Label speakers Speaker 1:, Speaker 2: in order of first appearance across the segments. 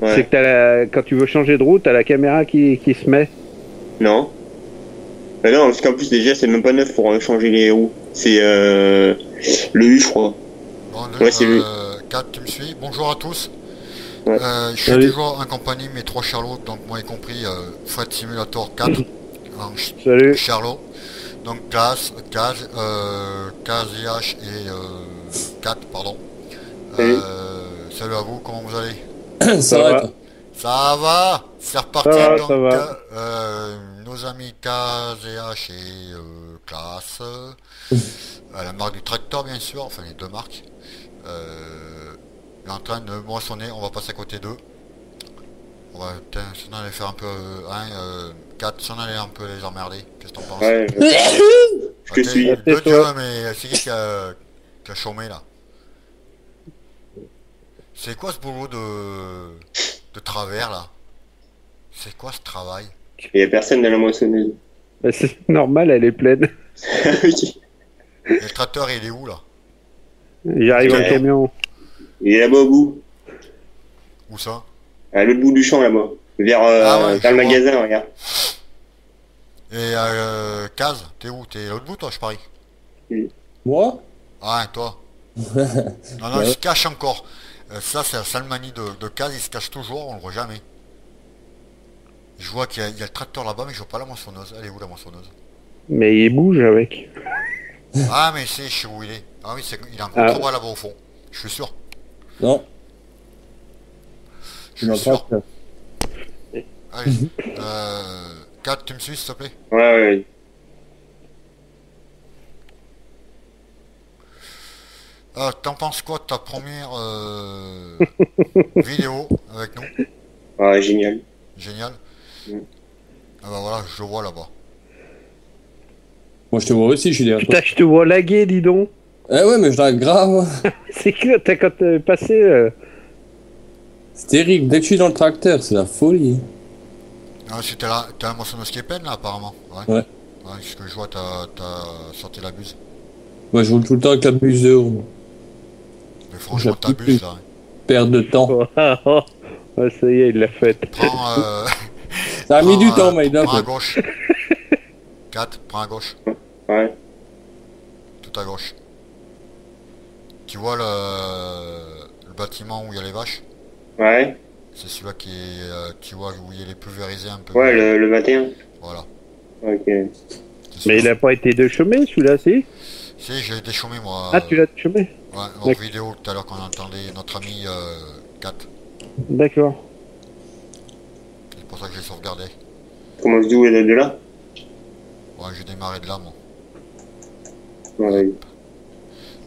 Speaker 1: Ouais.
Speaker 2: C'est que quand tu veux changer de route, t'as la caméra qui se met.
Speaker 1: Non. Non, parce qu'en plus, déjà, c'est même pas neuf pour changer les roues. C'est le U, je crois.
Speaker 3: Bon,
Speaker 1: Ouais, c'est lui.
Speaker 3: 4, tu me suis. Bonjour à tous.
Speaker 1: Ouais.
Speaker 3: Je suis
Speaker 2: Salut.
Speaker 3: toujours en compagnie de mes 3 Charlots, donc moi y compris Fred Simulator 4 en
Speaker 2: Salut.
Speaker 3: Charlot. Donc Kaz, KZH et 4, pardon.
Speaker 1: Salut.
Speaker 3: Salut à vous, comment vous allez?
Speaker 2: Ça va.
Speaker 4: toi.
Speaker 3: Ça va? C'est reparti
Speaker 2: Ça va,
Speaker 3: donc
Speaker 2: ça va.
Speaker 3: nos amis KZH et Classe. La marque du tracteur bien sûr, enfin les deux marques. Il est en train de moissonner, on va passer à côté d'eux. On va si on allait faire un peu 4, si on allait un peu les emmerder, qu'est-ce que t'en penses?
Speaker 1: Ouais, je te suis.
Speaker 3: Deux dieux, mais c'est qui a chômé là? C'est quoi ce boulot de travers là? C'est quoi ce travail?
Speaker 1: Il y a personne dans la moissonneuse.
Speaker 2: Bah, c'est normal, elle est pleine.
Speaker 1: Oui.
Speaker 3: Et le tracteur il est où là?
Speaker 2: J'arrive en
Speaker 1: Ouais.
Speaker 2: camion.
Speaker 1: Il est là-bas au bout.
Speaker 3: Où ça?
Speaker 1: À l'autre bout du champ, là-bas. Vers,
Speaker 3: Ah ouais,
Speaker 1: vers le
Speaker 3: je vois.
Speaker 1: magasin, regarde.
Speaker 3: Et Kaz, t'es où? T'es à l'autre bout toi je parie?
Speaker 4: Moi?
Speaker 3: Ah toi? Non non, il se cache encore. Ça c'est la sale manie de Kaz, il se cache toujours, on le voit jamais. Je vois qu'il y a le tracteur là-bas mais je vois pas la moissonneuse. Elle est où la moissonneuse?
Speaker 2: Mais il bouge avec.
Speaker 3: Ah mais c'est, je sais où il est. Ah oui, il est en
Speaker 2: Ah.
Speaker 3: contrebas là-bas au fond. Je suis sûr.
Speaker 4: Non.
Speaker 3: Je suis sûr.
Speaker 4: Pas.
Speaker 3: Allez. 4, tu me suis s'il te plaît?
Speaker 1: Ouais, ouais.
Speaker 3: T'en penses quoi de ta première vidéo avec nous?
Speaker 1: Ouais, génial.
Speaker 3: Génial.
Speaker 1: Mm.
Speaker 3: Ah bah voilà, je le vois là-bas.
Speaker 4: Moi, je te vois aussi, je suis derrière toi.
Speaker 2: Putain, je te vois laguer, dis donc.
Speaker 4: Eh ouais, mais je la grave.
Speaker 2: C'est que quand t'es passé.
Speaker 4: C'est terrible. Dès que je suis dans le tracteur, c'est la folie.
Speaker 3: Ah, si t'as la moissonneuse qui est pleine là apparemment. Ouais.
Speaker 4: Ouais.
Speaker 3: Ouais, ce que je vois, t'as sorti la buse.
Speaker 4: Moi, je roule tout le temps avec la buseuse.
Speaker 3: Mais franchement,
Speaker 4: J'appuie
Speaker 3: t'abuses
Speaker 4: plus.
Speaker 3: là. Hein.
Speaker 4: Perte de temps.
Speaker 2: Ouais, ça y est, il l'a faite.
Speaker 3: Prends.
Speaker 4: Ça a mis du temps, Maïda.
Speaker 3: Prends à gauche. 4, prends à gauche.
Speaker 1: Ouais.
Speaker 3: Tout à gauche. Tu vois le bâtiment où il y a les vaches?
Speaker 1: Ouais.
Speaker 3: C'est celui-là qui est, tu vois, où il est pulvérisé un peu.
Speaker 1: Ouais, le 21.
Speaker 3: Voilà.
Speaker 1: Ok.
Speaker 3: C'est
Speaker 2: Mais il
Speaker 3: celui-là.
Speaker 2: a pas été déchômé, celui-là, si?
Speaker 3: Si, j'ai déchômé moi.
Speaker 2: Ah, tu l'as déchômé?
Speaker 3: Ouais, en
Speaker 2: D'accord.
Speaker 3: vidéo tout à l'heure quand on entendait notre ami 4.
Speaker 2: D'accord.
Speaker 3: C'est pour ça que j'ai sauvegardé.
Speaker 1: Comment se dit où est de là?
Speaker 3: Ouais, j'ai démarré de là moi.
Speaker 1: Ouais.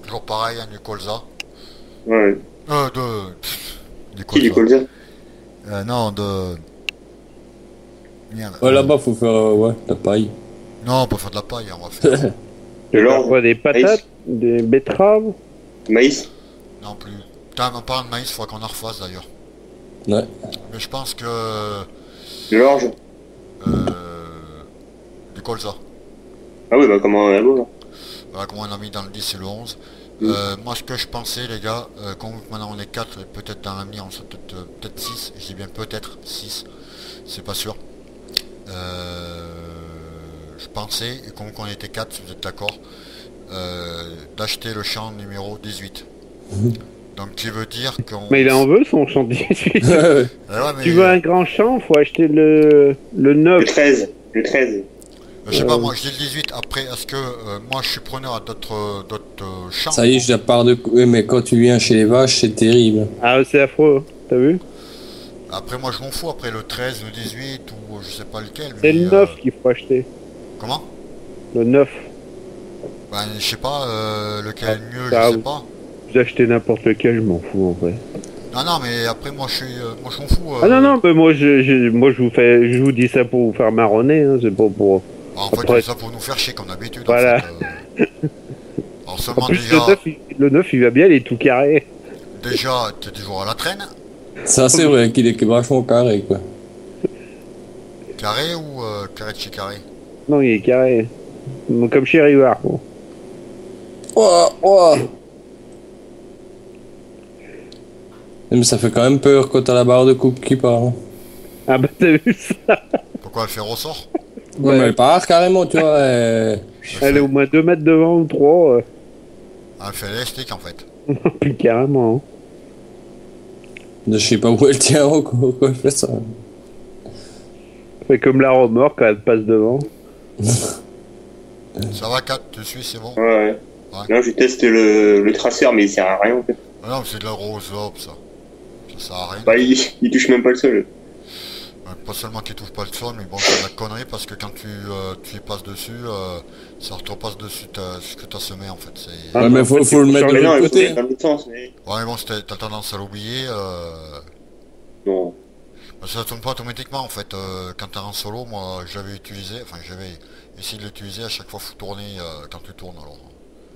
Speaker 3: Toujours pareil, hein, du colza.
Speaker 1: Ouais.
Speaker 3: Du
Speaker 1: Qui du
Speaker 3: colza.
Speaker 1: colza?
Speaker 3: Non, de... Merde.
Speaker 4: Ouais, là-bas, faut faire, ouais, la paille.
Speaker 3: Non, on peut faire de la paille, on va faire.
Speaker 1: De l'orge?
Speaker 2: Quoi, des patates? Des betteraves?
Speaker 1: Maïs?
Speaker 3: Non plus. Putain, en parlant de maïs, il faudra qu'on en refasse d'ailleurs.
Speaker 4: Ouais.
Speaker 3: Mais je pense que...
Speaker 1: De l'orge?
Speaker 3: du colza.
Speaker 1: Ah oui, bah comment là-bas, là?
Speaker 3: Voilà comment on a mis dans le 10 et le 11. Moi ce que je pensais les gars, quand maintenant on est 4, peut-être dans l'avenir on sera peut-être 6, je dis bien peut-être 6, c'est pas sûr. Je pensais, et comme on était 4, si vous êtes d'accord, d'acheter le champ numéro 18. Donc qui veut dire qu'on...
Speaker 2: Mais il en veut son champ 18.
Speaker 4: Ouais.
Speaker 3: Ouais, mais,
Speaker 2: Tu veux un grand champ, faut acheter le 9.
Speaker 1: Le 13. Le 13.
Speaker 3: je sais pas, moi je dis le 18, après est-ce que moi je suis preneur à d'autres champs?
Speaker 4: Ça y est, je la pars de... Oui, mais quand tu viens chez les vaches, c'est terrible.
Speaker 2: Ah, c'est affreux, t'as vu?
Speaker 3: Après moi je m'en fous, après le 13, le 18 ou je sais pas lequel.
Speaker 2: C'est
Speaker 3: mais,
Speaker 2: le 9 qu'il faut acheter.
Speaker 3: Comment?
Speaker 2: Le 9.
Speaker 3: Ben je sais pas, lequel est le mieux,
Speaker 2: ça,
Speaker 3: je sais pas.
Speaker 2: Vous achetez n'importe lequel, je m'en fous en vrai.
Speaker 3: Non, non, mais après, moi, je m'en fous.
Speaker 2: Ah non, non, mais moi je vous dis ça pour vous faire marronner, hein, c'est pas pour...
Speaker 3: En fait,
Speaker 2: après-
Speaker 3: c'est ça pour nous faire chier, comme d'habitude.
Speaker 2: Voilà.
Speaker 3: En fait, alors,
Speaker 2: En
Speaker 3: seulement
Speaker 2: plus,
Speaker 3: déjà,
Speaker 2: le 9, il va bien, il est tout carré.
Speaker 3: t'es toujours à la traîne.
Speaker 4: Ça, c'est vrai qu'il est vachement carré, quoi.
Speaker 3: Carré ou carré de chez carré?
Speaker 2: Non, il est carré. Comme chez Rivard. Bon.
Speaker 4: Oh, oh. Mais ça fait quand même peur quand t'as la barre de coupe qui part. Hein.
Speaker 2: Ah bah t'as vu ça?
Speaker 3: Pourquoi elle fait ressort?
Speaker 4: Ouais, mais elle part carrément, tu vois.
Speaker 2: Elle est au moins 2 mètres devant ou 3.
Speaker 3: Elle fait l'élastique en fait.
Speaker 2: Puis carrément. Hein.
Speaker 4: Je sais pas où elle tient encore quand elle fait ça.
Speaker 2: Fait comme la remorque quand elle passe devant.
Speaker 3: Ça va 4, tu suis, c'est bon.
Speaker 1: Ouais.
Speaker 3: Ouais.
Speaker 1: Non, je teste le traceur, mais il sert à rien en fait.
Speaker 3: Ah non, c'est de l'aérosop ça. Ça sert à rien.
Speaker 1: Bah, il touche même pas le sol.
Speaker 3: Pas seulement qu'il touche pas le sol, mais bon, c'est de la connerie parce que quand tu y passes dessus, ça repasse dessus ce que t'as semé en fait. C'est...
Speaker 4: Ouais, mais faut le mettre de
Speaker 1: Mais non,
Speaker 4: l'autre
Speaker 1: il faut
Speaker 4: côté.
Speaker 1: mettre dans l'autre sens. Mais...
Speaker 3: Ouais, mais bon, t'as tendance à l'oublier.
Speaker 1: Non.
Speaker 3: Ça tourne pas automatiquement en fait. Quand t'es en solo, moi j'avais essayé de l'utiliser à chaque fois faut tourner quand tu tournes alors.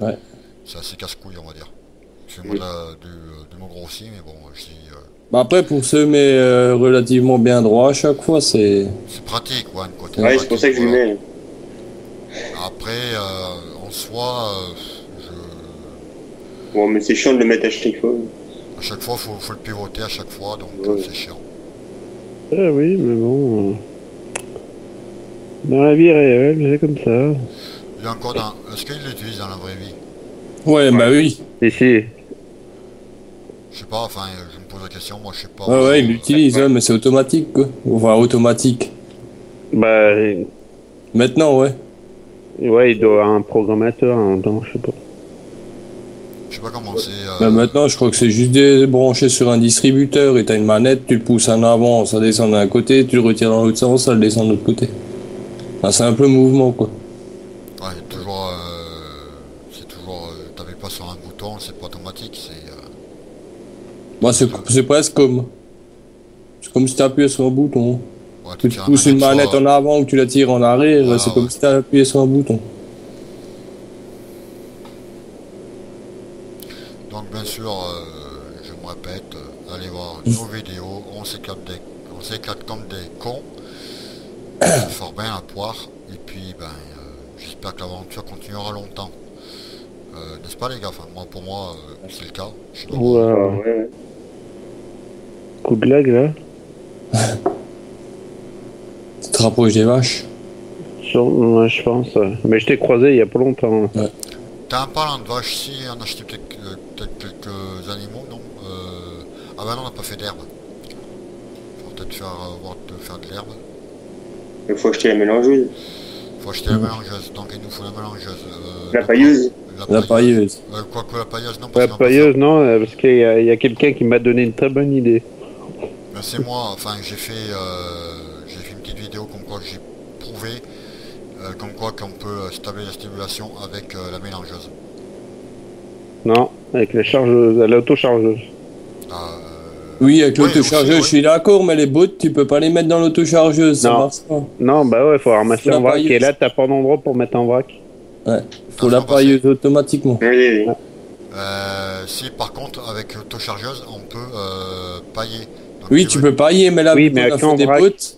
Speaker 4: Ouais.
Speaker 3: C'est assez casse-couille on va dire. C'est moi de mon gros aussi, mais bon, je dis,
Speaker 4: Bah après, pour semer relativement bien droit à chaque fois, c'est...
Speaker 3: c'est pratique, ouais, un côté
Speaker 1: Ouais,
Speaker 3: pratique,
Speaker 1: c'est pour ça que je lui
Speaker 3: voilà.
Speaker 1: mets.
Speaker 3: Après, en soi,
Speaker 1: Bon, mais c'est chiant de le mettre à chaque fois.
Speaker 3: à chaque fois faut le pivoter à chaque fois, donc
Speaker 1: Ouais.
Speaker 3: c'est chiant.
Speaker 2: Ah oui, mais bon. Dans la vie réelle, c'est comme ça.
Speaker 3: Il y a encore dans... Est-ce qu'il l'utilise dans la vraie vie?
Speaker 4: Ouais, bah oui.
Speaker 2: Ici.
Speaker 3: Je sais pas, enfin, je me pose la question, moi je sais pas.
Speaker 4: Ouais, ouais, il l'utilise, ouais, mais c'est automatique, quoi. Enfin, automatique.
Speaker 2: Bah,
Speaker 4: Maintenant, ouais.
Speaker 2: ouais, il doit avoir un programmateur en même temps, je sais pas.
Speaker 3: Je sais pas comment c'est...
Speaker 4: Bah, maintenant, je crois que c'est juste branché sur un distributeur et t'as une manette, tu le pousses en avant, ça descend d'un côté, tu le retires dans l'autre sens, ça le descend de l'autre côté. Enfin, c'est un peu mouvement, quoi.
Speaker 3: Ouais, toujours... c'est toujours... T'appuies pas sur un bouton, c'est pas automatique, c'est...
Speaker 4: Bah, c'est presque comme... C'est comme si t'appuyais sur un bouton.
Speaker 3: Ouais,
Speaker 4: Que tu
Speaker 3: tires la
Speaker 4: pousses une manette
Speaker 3: sur-
Speaker 4: en avant ou que tu la tires en arrière,
Speaker 3: Voilà,
Speaker 4: c'est comme
Speaker 3: ouais.
Speaker 4: si t'appuyais sur un bouton.
Speaker 3: Donc bien sûr, je me répète, allez voir nos vidéos, on s'éclate comme des cons, fort bien la poire, et puis ben, j'espère que l'aventure continuera longtemps. N'est-ce pas les gars? Enfin, pour moi, c'est le cas. Je sais pas.
Speaker 2: Ouah,
Speaker 1: Ouais.
Speaker 2: coup de lag là.
Speaker 4: Tu te rapproches des vaches.
Speaker 2: Ouais, je pense. Mais je t'ai croisé il y a pas longtemps. Là.
Speaker 3: T'as un parlant de vache, si on a acheté peut-être quelques animaux, non? Ah ben non, on n'a pas fait d'herbe. Faut peut-être faire de l'herbe.
Speaker 1: Il faut acheter la mélangeuse.
Speaker 3: Faut acheter la mélangeuse, donc il nous faut la mélangeuse.
Speaker 1: La pailleuse.
Speaker 4: La pailleuse.
Speaker 3: Quoique la pailleuse, non, parce
Speaker 2: La
Speaker 3: qu'on peut
Speaker 2: pailleuse, non, parce qu'il y a quelqu'un qui m'a donné une très bonne idée.
Speaker 3: ben, c'est moi, enfin j'ai fait une petite vidéo comme quoi j'ai prouvé comme quoi qu'on peut stabler la stimulation avec la mélangeuse.
Speaker 2: Non, avec la chargeuse, l'auto-chargeuse.
Speaker 3: Euh,
Speaker 4: Oui, avec
Speaker 3: Oui,
Speaker 4: l'autochargeuse,
Speaker 3: aussi,
Speaker 4: je suis d'accord, mais les bottes, tu peux pas les mettre dans l'autochargeuse, ça
Speaker 2: Non.
Speaker 4: marche pas.
Speaker 2: Non, bah ouais, faut ramasser
Speaker 4: Faut la
Speaker 2: en vrac.
Speaker 4: pailleuse.
Speaker 2: Et là, t'as pas d'endroit pour mettre en vrac.
Speaker 4: Ouais, faut
Speaker 3: Ah,
Speaker 4: la
Speaker 3: faut
Speaker 4: pailleuse automatiquement.
Speaker 1: Oui.
Speaker 3: si par contre avec l'autochargeuse on peut pailler. Donc,
Speaker 4: Oui, tu
Speaker 3: veux-
Speaker 4: peux pailler, mais là,
Speaker 2: Oui,
Speaker 4: vu
Speaker 2: mais
Speaker 4: qu'on a
Speaker 2: qu'en
Speaker 4: fait des
Speaker 2: vrac.
Speaker 4: bottes,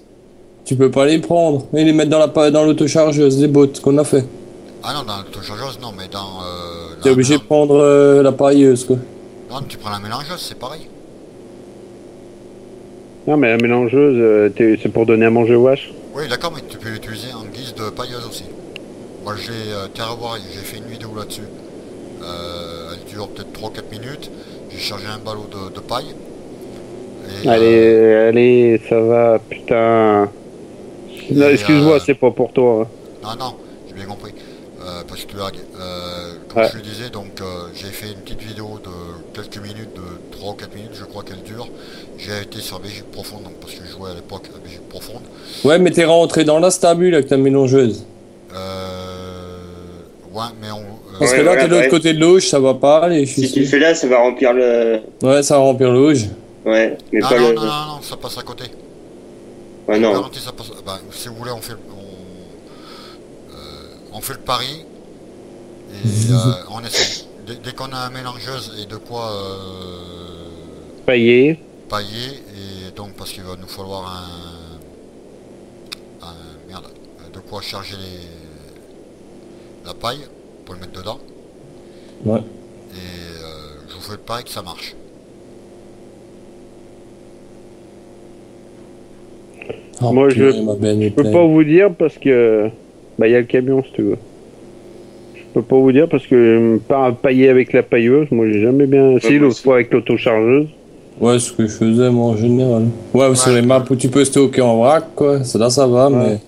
Speaker 4: tu peux pas les prendre et les mettre dans l'autochargeuse, les bottes qu'on a fait.
Speaker 3: Ah non, dans l'autochargeuse non, mais dans...
Speaker 4: T'es
Speaker 3: la
Speaker 4: obligé de
Speaker 3: mélange-
Speaker 4: prendre la pailleuse, quoi.
Speaker 3: Non, tu prends la mélangeuse, c'est pareil.
Speaker 2: Non, mais la mélangeuse, c'est pour donner à manger aux vaches.
Speaker 3: Oui, d'accord, mais tu peux l'utiliser en guise de pailleuse aussi. Moi, tiens, à voir, j'ai fait une vidéo là-dessus. Elle dure peut-être 3-4 minutes. J'ai chargé un ballot de paille. Et,
Speaker 2: Allez, ça va, putain. Non,
Speaker 3: Et,
Speaker 2: excuse-moi, c'est pas pour toi.
Speaker 3: Non, non, j'ai bien compris. Parce que tu lag. Comme
Speaker 2: Ouais.
Speaker 3: je le disais, donc j'ai fait une petite vidéo de quelques minutes, de 3 ou 4 minutes, je crois qu'elle dure. J'ai été sur Belgique profonde, donc, parce que je jouais à l'époque à Belgique profonde.
Speaker 4: Ouais, mais t'es rentré dans la stabule avec ta mélangeuse.
Speaker 3: Ouais, mais on...
Speaker 4: Parce
Speaker 1: Ouais,
Speaker 4: que là,
Speaker 1: voilà,
Speaker 4: t'es de l'autre
Speaker 1: ouais.
Speaker 4: côté de l'auge, ça va pas aller, je suis
Speaker 1: Si tu le
Speaker 4: sûr.
Speaker 1: fais là, ça va remplir le.
Speaker 4: Ouais, ça va remplir l'auge.
Speaker 1: Ouais, mais
Speaker 3: non,
Speaker 1: pas
Speaker 3: non,
Speaker 1: le.
Speaker 3: non, non, non, ça passe à côté.
Speaker 1: Ouais,
Speaker 3: Je
Speaker 1: non.
Speaker 3: garantis, ça passe... bah, si vous voulez, on fait le pari. Et on essaie. Dès qu'on a un mélangeuse et de quoi
Speaker 2: Paillé.
Speaker 3: pailler, et donc parce qu'il va nous falloir merde, de quoi charger la paille pour le mettre dedans.
Speaker 4: Ouais.
Speaker 3: Et je vous fais le pari que ça marche.
Speaker 4: Oh,
Speaker 2: Moi,
Speaker 4: purée, ma benne est
Speaker 2: Je peux
Speaker 4: pleine.
Speaker 2: pas vous dire parce que. Bah, il y a le camion si tu veux. Je peux pas vous dire parce que pas pailler avec la pailleuse, moi j'ai jamais bien. Si,
Speaker 1: moi
Speaker 2: l'autre
Speaker 1: aussi.
Speaker 2: fois avec l'autochargeuse.
Speaker 4: Ouais, ce que je faisais, moi, en général. Ouais, sur
Speaker 3: Ouais,
Speaker 4: les maps où tu peux stocker en vrac, quoi. Ça, là, ça va,
Speaker 2: Ouais.
Speaker 4: mais...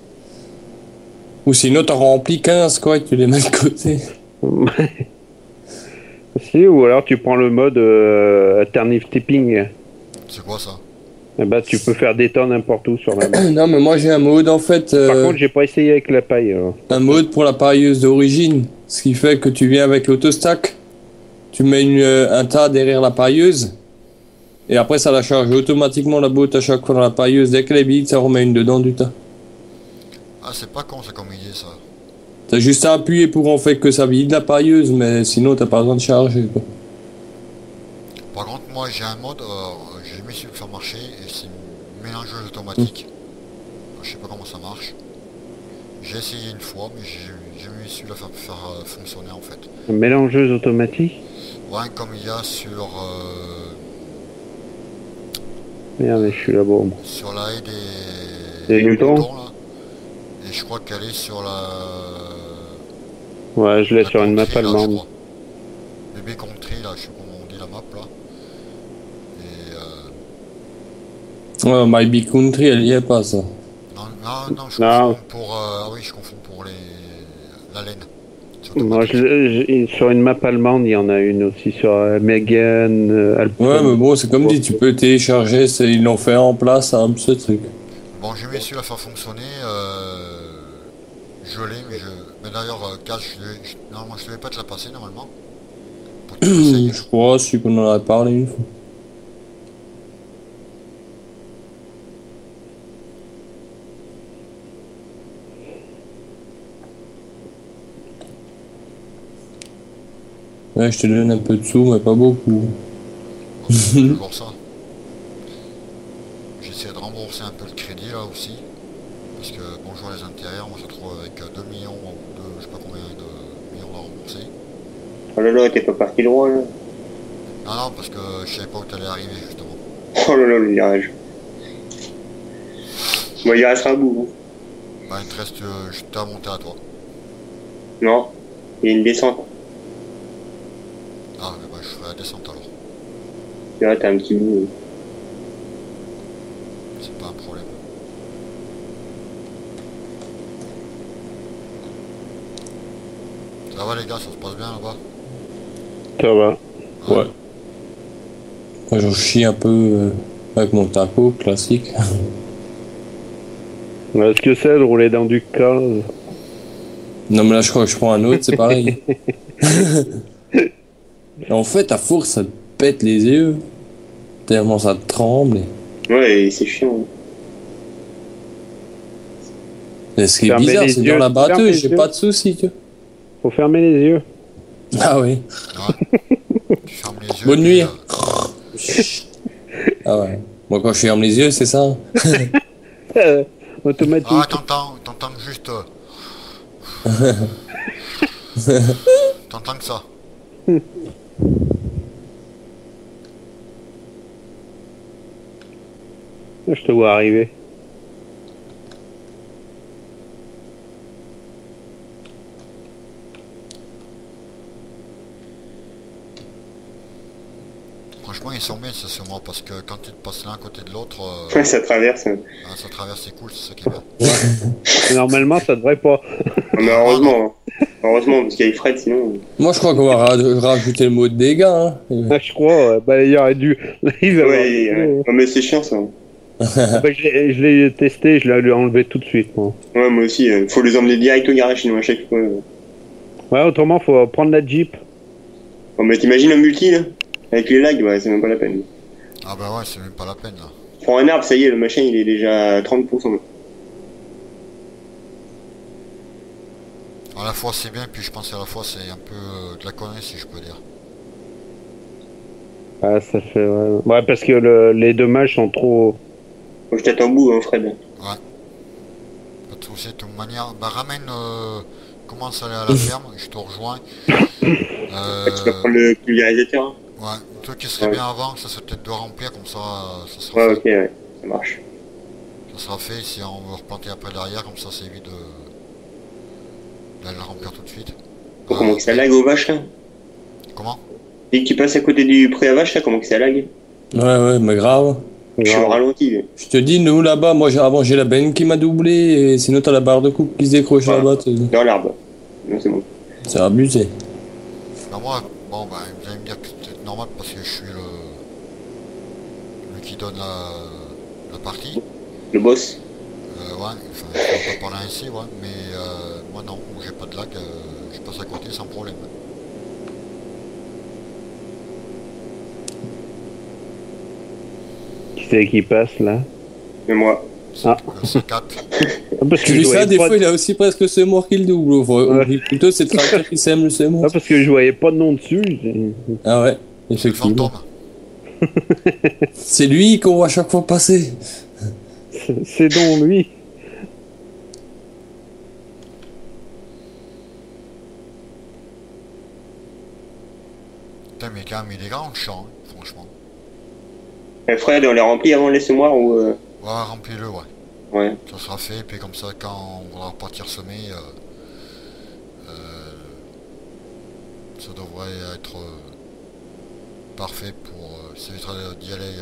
Speaker 4: Ou sinon, t'en remplis 15, quoi, et tu les mets de côté.
Speaker 2: Si, ou alors tu prends le mode alternative tipping.
Speaker 3: c'est quoi ça?
Speaker 2: Et bah, tu peux faire des temps n'importe où sur la map.
Speaker 4: Non, mais moi, j'ai un mode, en fait...
Speaker 2: Par contre, j'ai pas essayé avec la paille. Alors.
Speaker 4: un mode pour la pailleuse d'origine. Ce qui fait que tu viens avec l'autostack, tu mets un tas derrière la pailleuse, et après ça la charge automatiquement la botte à chaque fois dans la pailleuse. Dès qu'elle est vide, ça remet une dedans du tas.
Speaker 3: Ah, c'est pas con, c'est comme idée ça.
Speaker 4: T'as juste à appuyer pour en fait que ça vide la pailleuse, mais sinon t'as pas besoin de charger, quoi.
Speaker 3: Par contre, moi j'ai un mode, j'ai jamais su le faire marcher, et c'est une mélangeuse automatique. Je sais pas comment ça marche. J'ai essayé une fois, mais j'ai jamais su la faire fonctionner en fait.
Speaker 2: Mélangeuse automatique.
Speaker 3: Ouais, comme il y a sur,
Speaker 2: Merde, je suis là-bas. Moi.
Speaker 3: sur la haie
Speaker 2: Des Newtons.
Speaker 3: là. Et je crois qu'elle est sur la...
Speaker 2: Ouais, je l'ai
Speaker 3: la
Speaker 2: sur une map
Speaker 3: country, là, je
Speaker 2: allemande.
Speaker 3: crois. Bébé country là, je sais pas comment on dit la map là. Et
Speaker 4: Ouais, My Big Country, elle y est pas, ça.
Speaker 3: non, je
Speaker 2: Non.
Speaker 3: confonds pour... ah oui, je confonds pour la laine. C'est
Speaker 2: Moi,
Speaker 3: automatique.
Speaker 2: sur une map allemande, il y en a une aussi sur Megan, Alpine.
Speaker 4: Ouais, mais bon, c'est comme dit, tu peux télécharger, ils l'ont fait en place, hein, ce truc.
Speaker 3: Bon, j'ai jamais su la faire fonctionner. Je l'ai, mais d'ailleurs, Gaz, normalement, je devais pas te la passer normalement. Pour que tu l'essayes.
Speaker 4: Je crois, celui qu'on en a parlé une fois. Ouais, je te donne un peu de sous, mais pas beaucoup.
Speaker 3: C'est toujours ça. J'essaie de rembourser un peu le crédit là aussi. Parce que bonjour les intérieurs, moi je me retrouve avec 2 millions ou 2, je sais pas combien de millions à rembourser.
Speaker 1: Oh là là, t'es pas parti loin là.
Speaker 3: Non, parce que je savais pas où t'allais arriver justement.
Speaker 1: Oh là là, le virage. Bon, il restera à bout.
Speaker 3: Bah, il te reste juste à monter à toi.
Speaker 1: Non, il y a une descente.
Speaker 3: Ah, bah, je ferai la descente alors.
Speaker 1: Là, t'as un petit bout.
Speaker 3: C'est pas un problème. Ça va les gars, ça se passe bien là-bas?
Speaker 2: Ça va.
Speaker 4: Ouais. Moi, j'en chie un peu avec mon taco classique.
Speaker 2: Est-ce que c'est de rouler dans du case?
Speaker 4: Non, mais là, je crois que je prends un autre, c'est pareil. En fait, à force, ça te pète les yeux. Tellement ça te tremble.
Speaker 1: Ouais, c'est chiant.
Speaker 4: Et ce qui est
Speaker 2: Fermez
Speaker 4: bizarre,
Speaker 2: les
Speaker 4: c'est
Speaker 2: yeux,
Speaker 4: dans la
Speaker 2: fermez
Speaker 4: batteuse,
Speaker 2: les
Speaker 4: j'ai
Speaker 2: yeux.
Speaker 4: pas de soucis, tu vois.
Speaker 2: Faut fermer les yeux.
Speaker 4: Ah oui.
Speaker 3: Ouais. Tu fermes les yeux.
Speaker 4: Bonne
Speaker 3: puis,
Speaker 4: nuit. Ah ouais. Moi, quand je ferme les yeux, c'est ça.
Speaker 2: Automatique.
Speaker 3: Ah, t'entends juste... t'entends que ça.
Speaker 2: Je te vois arriver.
Speaker 3: Franchement, ils sont bien ces moi parce que quand ils te passent l'un à côté de l'autre,
Speaker 1: Ouais, ça traverse. Hein.
Speaker 3: ça traverse, c'est cool, c'est ça qui est bien.
Speaker 2: Et normalement, ça devrait pas.
Speaker 1: Mais heureusement, hein. Heureusement, parce qu'il y a Fred sinon.
Speaker 4: Moi, je crois qu'on va rajouter le mot de dégâts. Hein.
Speaker 2: Ah, je crois, bah, il aurait dû. Là, il va
Speaker 1: Ouais,
Speaker 2: avoir-
Speaker 1: ouais. Non, mais c'est chiant ça.
Speaker 2: Bah, je l'ai testé, je l'ai enlevé tout de suite. Moi.
Speaker 1: Ouais, moi aussi. Faut les emmener direct au garage sinon à chaque fois.
Speaker 2: Ouais, autrement, faut prendre la Jeep.
Speaker 1: Bon, mais t'imagines un multi là? Avec les lags, ouais, c'est même pas la peine.
Speaker 3: Ah bah ouais, c'est même pas la peine là.
Speaker 1: Prends un arbre, ça y est, le machin il est déjà à 30%.
Speaker 3: À la fois c'est bien, puis je pense à la fois c'est un peu de la connerie si je peux dire.
Speaker 2: Ah, ça fait. Ouais, parce que les dommages sont trop.
Speaker 1: Faut que je t'attends au bout, hein, Fred.
Speaker 3: Ouais. Pas de soucis, de toute manière. Bah ramène, commence à aller à la ferme, je te rejoins.
Speaker 1: Tu vas prendre le pulvérisateur. Hein.
Speaker 3: Ouais, le truc qui serait
Speaker 1: Ouais.
Speaker 3: bien avant, ça serait peut-être de remplir, comme ça, ça sera
Speaker 1: Ouais,
Speaker 3: fait.
Speaker 1: ok, ouais, ça marche.
Speaker 3: Ça sera fait si on veut replanter après derrière, comme ça c'est évite d'aller le remplir tout de suite.
Speaker 1: Comment que ça lag aux vaches là?
Speaker 3: Comment?
Speaker 1: Dès que tu passes à côté du pré à vache là, comment que ça lag?
Speaker 4: Ouais, mais grave.
Speaker 1: Je suis au ralenti.
Speaker 4: Je te dis, nous là-bas, moi avant j'ai la benne qui m'a doublé, et sinon t'as la barre de coupe qui se décroche là-bas.
Speaker 1: Dans l'arbre. Non, c'est bon.
Speaker 4: C'est abusé.
Speaker 3: Ben moi, bon ben vous allez me dire que c'est normal parce que je suis le qui donne la partie.
Speaker 1: Le boss.
Speaker 3: Ouais, enfin, je peux pas parler ainsi, ouais, mais moi non, j'ai pas de lag, je passe à côté sans problème.
Speaker 2: Qui c'est qui passe là?
Speaker 1: Et moi.
Speaker 2: Ah.
Speaker 3: Le C4.
Speaker 2: Parce que
Speaker 4: Tu
Speaker 2: je
Speaker 4: dis ça,
Speaker 2: voyais
Speaker 4: des
Speaker 2: pas
Speaker 4: fois il a aussi presque ce mort qui le double.
Speaker 2: Ouais.
Speaker 4: Plutôt c'est le tracteur qui sème le sémor.
Speaker 2: Ah, parce que je voyais pas de nom dessus.
Speaker 4: Ah ouais,
Speaker 3: C'est le
Speaker 4: effectivement.
Speaker 3: fantôme.
Speaker 4: C'est lui qu'on voit à chaque fois passer.
Speaker 2: C'est donc lui.
Speaker 3: Putain, mais quand même, il est grand le champ, hein, franchement.
Speaker 1: Fred, on les remplit avant le laisser-moi ou.
Speaker 3: Ouais, remplis-le, ouais.
Speaker 1: Ouais.
Speaker 3: Ça sera fait, puis comme ça, quand on va repartir semer, ça devrait être parfait pour ça évitera d'y aller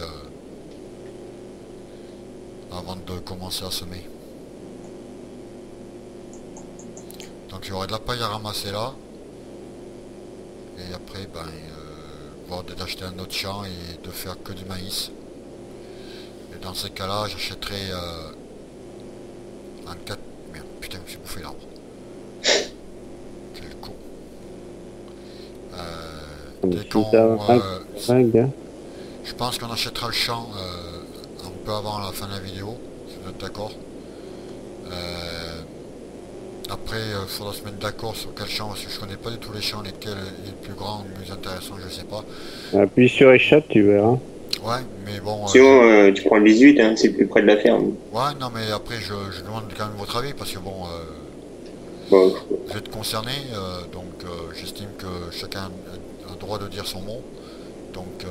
Speaker 3: avant de commencer à semer. Donc il y aurait de la paille à ramasser là. Et après, ben, voir d'acheter un autre champ et de faire que du maïs. Et dans ces cas-là, j'achèterai un 4... Merde, putain, je me suis bouffé l'arbre. Quel con. Dès qu'on... je pense qu'on achètera le champ un peu avant la fin de la vidéo, si vous êtes d'accord. Après, il faudra se mettre d'accord sur quel champ, parce que je connais pas du tout les champs, lesquels est le plus grand, le plus intéressant, je sais pas.
Speaker 2: Appuie sur échappe, tu verras.
Speaker 3: Ouais, mais bon...
Speaker 1: Sinon, tu prends le 18, hein, c'est le plus près de la ferme.
Speaker 3: Ouais, non, mais après, je demande quand même votre avis, parce que bon...
Speaker 1: Bon.
Speaker 3: vous êtes concerné, donc j'estime que chacun a le droit de dire son mot. Donc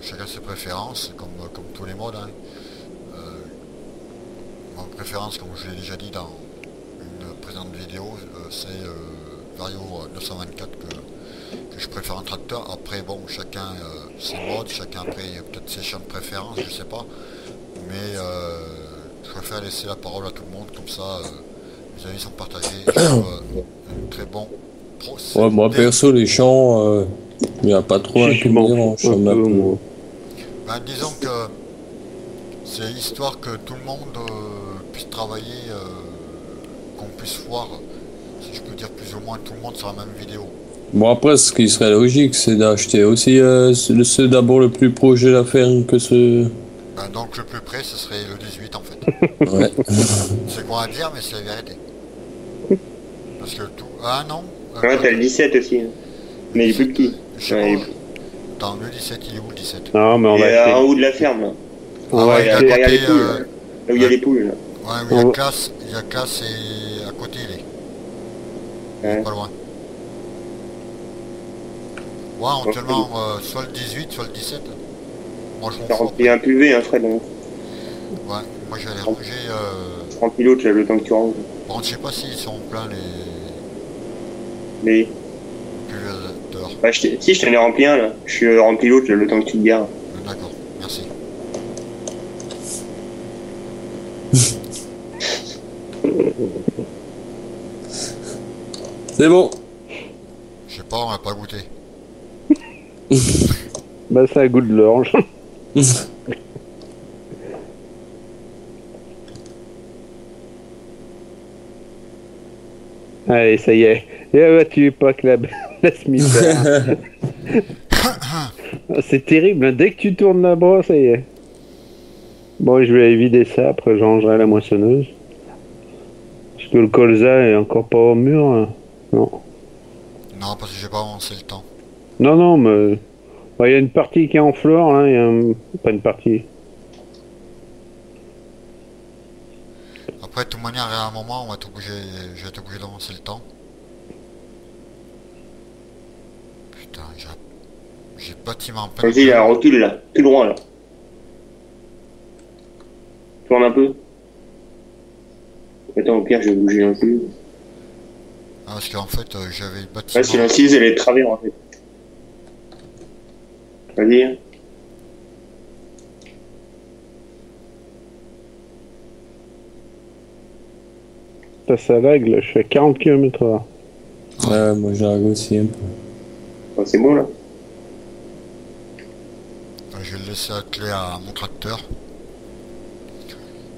Speaker 3: chacun ses préférences, comme tous les modes. Hein. Ma préférence, comme je l'ai déjà dit dans une présente vidéo, c'est Vario 924 que je préfère un tracteur. Après, bon, chacun ses modes, chacun après peut-être ses champs de préférence, je sais pas. Mais je préfère laisser la parole à tout le monde, comme ça les avis sont partagés. Un très bon procès.
Speaker 4: Ouais, moi perso, les champs, il n'y a pas trop à me dire.
Speaker 3: Ben, disons que c'est histoire que tout le monde puisse travailler, qu'on puisse voir, si je peux dire plus ou moins tout le monde sur la même vidéo.
Speaker 4: Bon, après, ce qui serait logique, c'est d'acheter aussi ceux d'abord le plus proche de la ferme que ce...
Speaker 3: Ben, donc le plus près, ce serait le 18 en fait.
Speaker 4: Ouais.
Speaker 3: C'est quoi à dire, mais c'est la vérité. Parce que tout... Ah non
Speaker 1: Ouais, t'as le 17 aussi. Hein. Mais il est plus petit.
Speaker 3: Je sais
Speaker 1: Ouais,
Speaker 3: pas. Attends, le 17, il est où le 17?
Speaker 2: Non, mais on
Speaker 1: il
Speaker 2: va
Speaker 1: est en haut de la ferme, là.
Speaker 3: Ah ouais, il est à
Speaker 1: derrière les
Speaker 3: côté...
Speaker 1: poules. Là où il y a les poules, là.
Speaker 3: Ouais, où il y a classe et à côté il est. Il est
Speaker 1: Ouais.
Speaker 3: pas loin. Ouais, actuellement, soit le 18, soit le 17. Moi je m'en
Speaker 1: T'as
Speaker 3: fous.
Speaker 1: rempli un PV, hein, Fred. Donc.
Speaker 3: Ouais, moi j'allais ranger...
Speaker 1: Remplis l'autre, là, le temps que tu ranges.
Speaker 3: Bon, je sais pas s'ils sont pleins les
Speaker 1: Mais.
Speaker 3: pulls dehors.
Speaker 1: Bah, si, je t'en ai rempli un, là. Je suis rempli l'autre, là, le temps que tu te gares.
Speaker 3: D'accord, merci.
Speaker 4: C'est bon.
Speaker 3: Je sais pas, on n'a pas goûté.
Speaker 2: Bah, ça a goût de l'orge. Allez, ça y est. Et bah, tu es pas que la Smith. C'est terrible, hein. Dès que tu tournes la brosse, ça y est. Bon, je vais vider ça, après je rangerai la moissonneuse. Parce que le colza est encore pas au mur. Hein. Non.
Speaker 3: Non, parce que j'ai pas avancé le temps.
Speaker 2: Non, mais... Il y a une partie qui est en fleur, là. Pas une partie.
Speaker 3: Après, de toute manière, à un moment, je vais être obligé d'avancer le temps. Putain, j'ai bâtiment plein.
Speaker 1: Vas-y, là, recule, là. Tout droit, là. Tourne un peu. Attends, au pire, je vais bouger l'ancise.
Speaker 3: Ah, parce qu'en fait, j'avais le
Speaker 1: Ouais, si
Speaker 3: bâtiment.
Speaker 1: l'ancise, elle est de travers, en fait. Vas-y. Hein.
Speaker 2: Ça lag, là. Je suis à 40 km/h.
Speaker 4: Ouais, moi j'arrive aussi un peu.
Speaker 1: Bon, c'est bon, là.
Speaker 3: Je vais le laisser atteler à mon tracteur.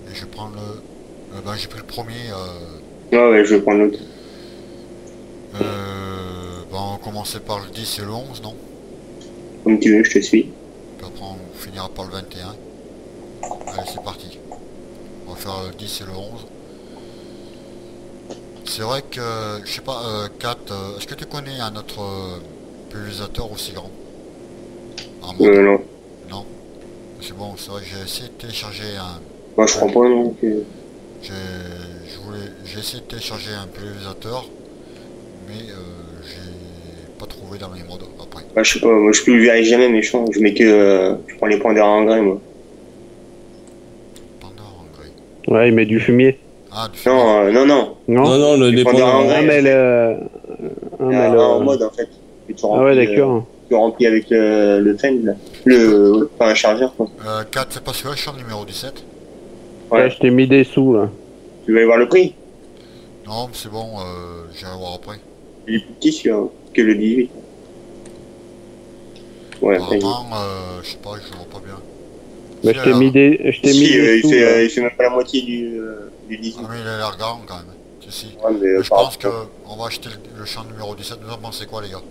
Speaker 3: Et je prends le... ben, j'ai pris le premier.
Speaker 1: Ouais, je vais prendre l'autre.
Speaker 3: Ben, on va commencer par le 10 et le 11, non?
Speaker 1: Comme tu veux, je te suis.
Speaker 3: Puis après, on finira par le 21. Allez, c'est parti. On va faire le 10 et le 11. C'est vrai que, je sais pas, Kat, est-ce que tu connais un autre pulvérisateur aussi grand? Un mode?
Speaker 1: Non.
Speaker 3: Non. C'est bon, c'est vrai que j'ai essayé de télécharger un...
Speaker 1: Moi, je crois pas, non. Que...
Speaker 3: J'ai essayé de télécharger un pulvérisateur, mais j'ai pas trouvé dans mes modes après.
Speaker 1: Bah, je sais pas, moi, je pulvérise jamais mes champs. Je mets que... je prends les points d'air engrais, moi.
Speaker 3: Panda engrais.
Speaker 2: Ouais, il met du fumier.
Speaker 3: Ah, du fumier.
Speaker 1: Non, non.
Speaker 2: Non,
Speaker 4: Non, non, le
Speaker 1: Les
Speaker 4: dépendant.
Speaker 1: pendants en
Speaker 2: Ah,
Speaker 1: vrai,
Speaker 2: mais le... Ah, mais le...
Speaker 1: en mode, en fait. Et tu
Speaker 2: Ah
Speaker 1: remplis,
Speaker 2: ouais, d'accord.
Speaker 1: tu remplis avec le fen, là. Le... Enfin, un chargeur, quoi.
Speaker 3: 4, c'est pas celui-là, champ numéro 17.
Speaker 1: Ouais.
Speaker 2: Là, je t'ai mis des sous, là.
Speaker 1: Tu veux aller voir le prix?
Speaker 3: Non, mais c'est bon, j'irai voir après.
Speaker 1: Il est plus petit, celui-là, que le 18. Ouais, après,
Speaker 3: Apparemment, je sais pas, je vois pas bien.
Speaker 2: Bah,
Speaker 3: Si,
Speaker 2: je t'ai
Speaker 3: alors.
Speaker 2: mis des, je t'ai mis
Speaker 1: si,
Speaker 2: des sous, là.
Speaker 1: il fait même pas la moitié du 18.
Speaker 3: Ah, mais il a l'air grand quand même. Si, si.
Speaker 1: Ouais, mais,
Speaker 3: Mais je pense qu'on va acheter le champ numéro 17. Vous en pensez quoi, les gars?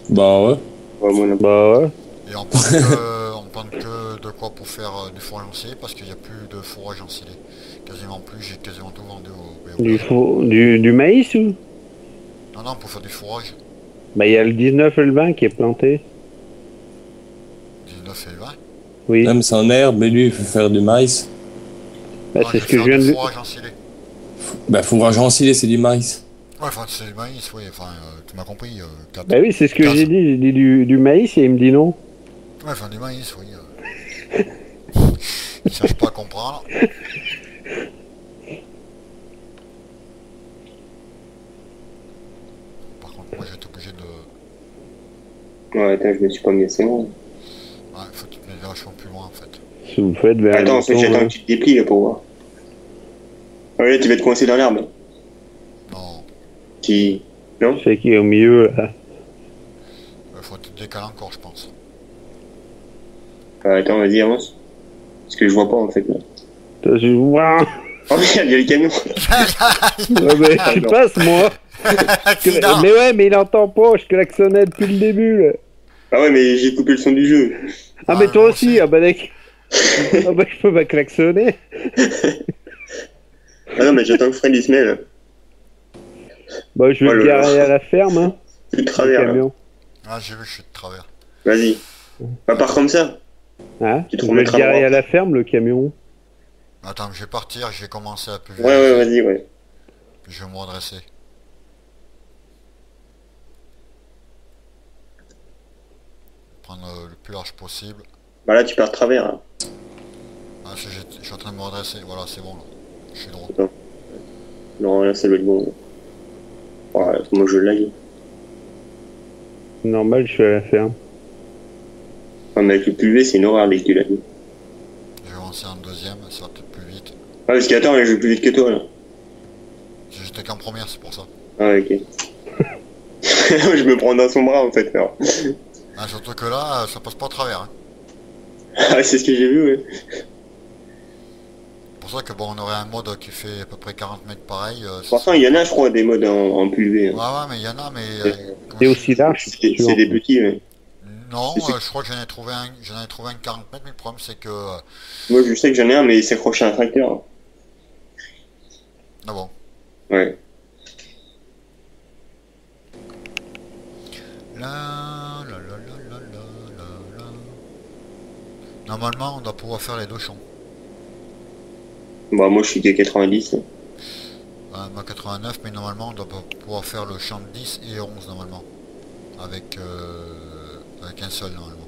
Speaker 4: Bah ouais.
Speaker 1: Ouais, moi, non.
Speaker 2: Bah ouais.
Speaker 3: Et on prend que de quoi pour faire du fourrage ensilé parce qu'il n'y a plus de fourrage ensilé. Quasiment plus, j'ai quasiment tout vendu au BO.
Speaker 2: Du maïs ou?
Speaker 3: Non, non, pour faire du fourrage.
Speaker 2: Bah, il y a le 19 et le 20 qui est planté.
Speaker 3: 19 et 20.
Speaker 2: Oui.
Speaker 4: Même sans herbe, mais lui il faut faire du maïs.
Speaker 2: Bah,
Speaker 3: Ah,
Speaker 2: c'est
Speaker 3: je
Speaker 2: ce que
Speaker 3: vais
Speaker 2: je
Speaker 3: faire
Speaker 2: viens
Speaker 3: du
Speaker 2: de...
Speaker 3: fourrage ensilé.
Speaker 4: Bah fourrage ensilé, c'est du maïs.
Speaker 3: Ouais, enfin, c'est du maïs, oui, enfin, tu m'as compris.
Speaker 2: Bah oui, c'est ce que
Speaker 3: Quinze.
Speaker 2: j'ai dit. J'ai dit du maïs et il me dit non.
Speaker 3: Ouais, enfin, du maïs, oui. Je cherche pas à comprendre. Par contre, moi, j'étais obligé de...
Speaker 1: Ouais, attends, je me suis pas mis assez loin.
Speaker 3: Ouais, faut que tu te mettes vachement plus loin, en fait.
Speaker 2: Si vous faites vers
Speaker 1: Attends, en fait, j'attends que tu te déplies, là, pour voir. Ah ouais, tu vas te coincer dans l'herbe.
Speaker 3: Non,
Speaker 1: Qui... Non?
Speaker 2: C'est qui est au milieu, là.
Speaker 3: faut te décaler encore, je pense.
Speaker 1: Attends, vas-y, avance. Parce que je vois pas, en fait, là.
Speaker 2: T'as su voir.
Speaker 1: Oh merde, il y a le camion.
Speaker 2: Ouais, mais je passe, moi.
Speaker 3: Accident.
Speaker 2: Mais ouais, mais il entend pas. Je klaxonnais depuis le début, là.
Speaker 1: Ah ouais, mais j'ai coupé le son du jeu.
Speaker 2: Ah,
Speaker 3: Ah,
Speaker 2: mais toi
Speaker 3: moi
Speaker 2: aussi,
Speaker 3: aussi.
Speaker 2: ah bah d'accord. Ah bah je peux pas klaxonner.
Speaker 1: Ah non, mais j'attends que Fred il se met, là.
Speaker 2: Bah je vais
Speaker 1: Oh
Speaker 2: le
Speaker 1: là là.
Speaker 2: garer à la ferme, hein.
Speaker 1: C'est de
Speaker 2: Le
Speaker 1: travers, là.
Speaker 2: camion.
Speaker 3: Ah, j'ai vu, je suis de travers.
Speaker 1: Vas-y. Bah, pars comme ça.
Speaker 2: Hein,
Speaker 1: Tu te
Speaker 2: je vais le
Speaker 1: remettras
Speaker 2: garer
Speaker 1: droit.
Speaker 2: à la ferme, le camion.
Speaker 3: Attends, je vais partir, je vais commencer à
Speaker 1: Ouais,
Speaker 3: pulvériser.
Speaker 1: vas-y, ouais.
Speaker 3: Puis je vais me redresser. Prendre le plus large possible.
Speaker 1: Bah là, tu pars de travers, là.
Speaker 3: Ah, je suis en train de me redresser. Voilà, c'est bon, là. Je suis droit.
Speaker 1: Non, là, ça doit être bon. Ouais, moi, je lag.
Speaker 2: Normal, je suis à la ferme.
Speaker 1: Ah, mais avec le PUV, c'est une horreur dès que tu lags.
Speaker 3: Je vais avancer en deuxième, ça va peut-être plus vite.
Speaker 1: Ah, parce qu'attends, là, je vais plus vite que toi, là.
Speaker 3: J'étais qu'en première, c'est pour ça.
Speaker 1: Ah, ok. Je me prends dans son bras, en fait, alors.
Speaker 3: Ah, surtout que là, ça passe pas à travers. Hein.
Speaker 1: Ah, c'est ce que j'ai vu, ouais.
Speaker 3: C'est pour ça que bon, on aurait un mode qui fait à peu près 40 mètres pareil.
Speaker 1: Pourtant, il y en a, je crois, des modes en PUV.
Speaker 3: Ouais, ouais, mais il y en a, mais... comment
Speaker 2: Et
Speaker 3: je-
Speaker 2: aussi large, je suis sûr.
Speaker 1: C'est des petits, ouais.
Speaker 3: Non,
Speaker 1: C'est-
Speaker 3: je crois que j'en ai trouvé un 40 mètres, mais le problème c'est que...
Speaker 1: Moi, je sais que j'en ai un, mais il s'est accroché à un tracteur.
Speaker 3: Ah bon.
Speaker 1: Ouais.
Speaker 3: La, la, la, la, la, la, la, la. Normalement, on doit pouvoir faire les deux champs.
Speaker 1: Bah, moi, je suis qu'à 90.
Speaker 3: Moi 89, mais normalement, on doit pouvoir faire le champ 10 et 11 normalement. Avec un seul, normalement.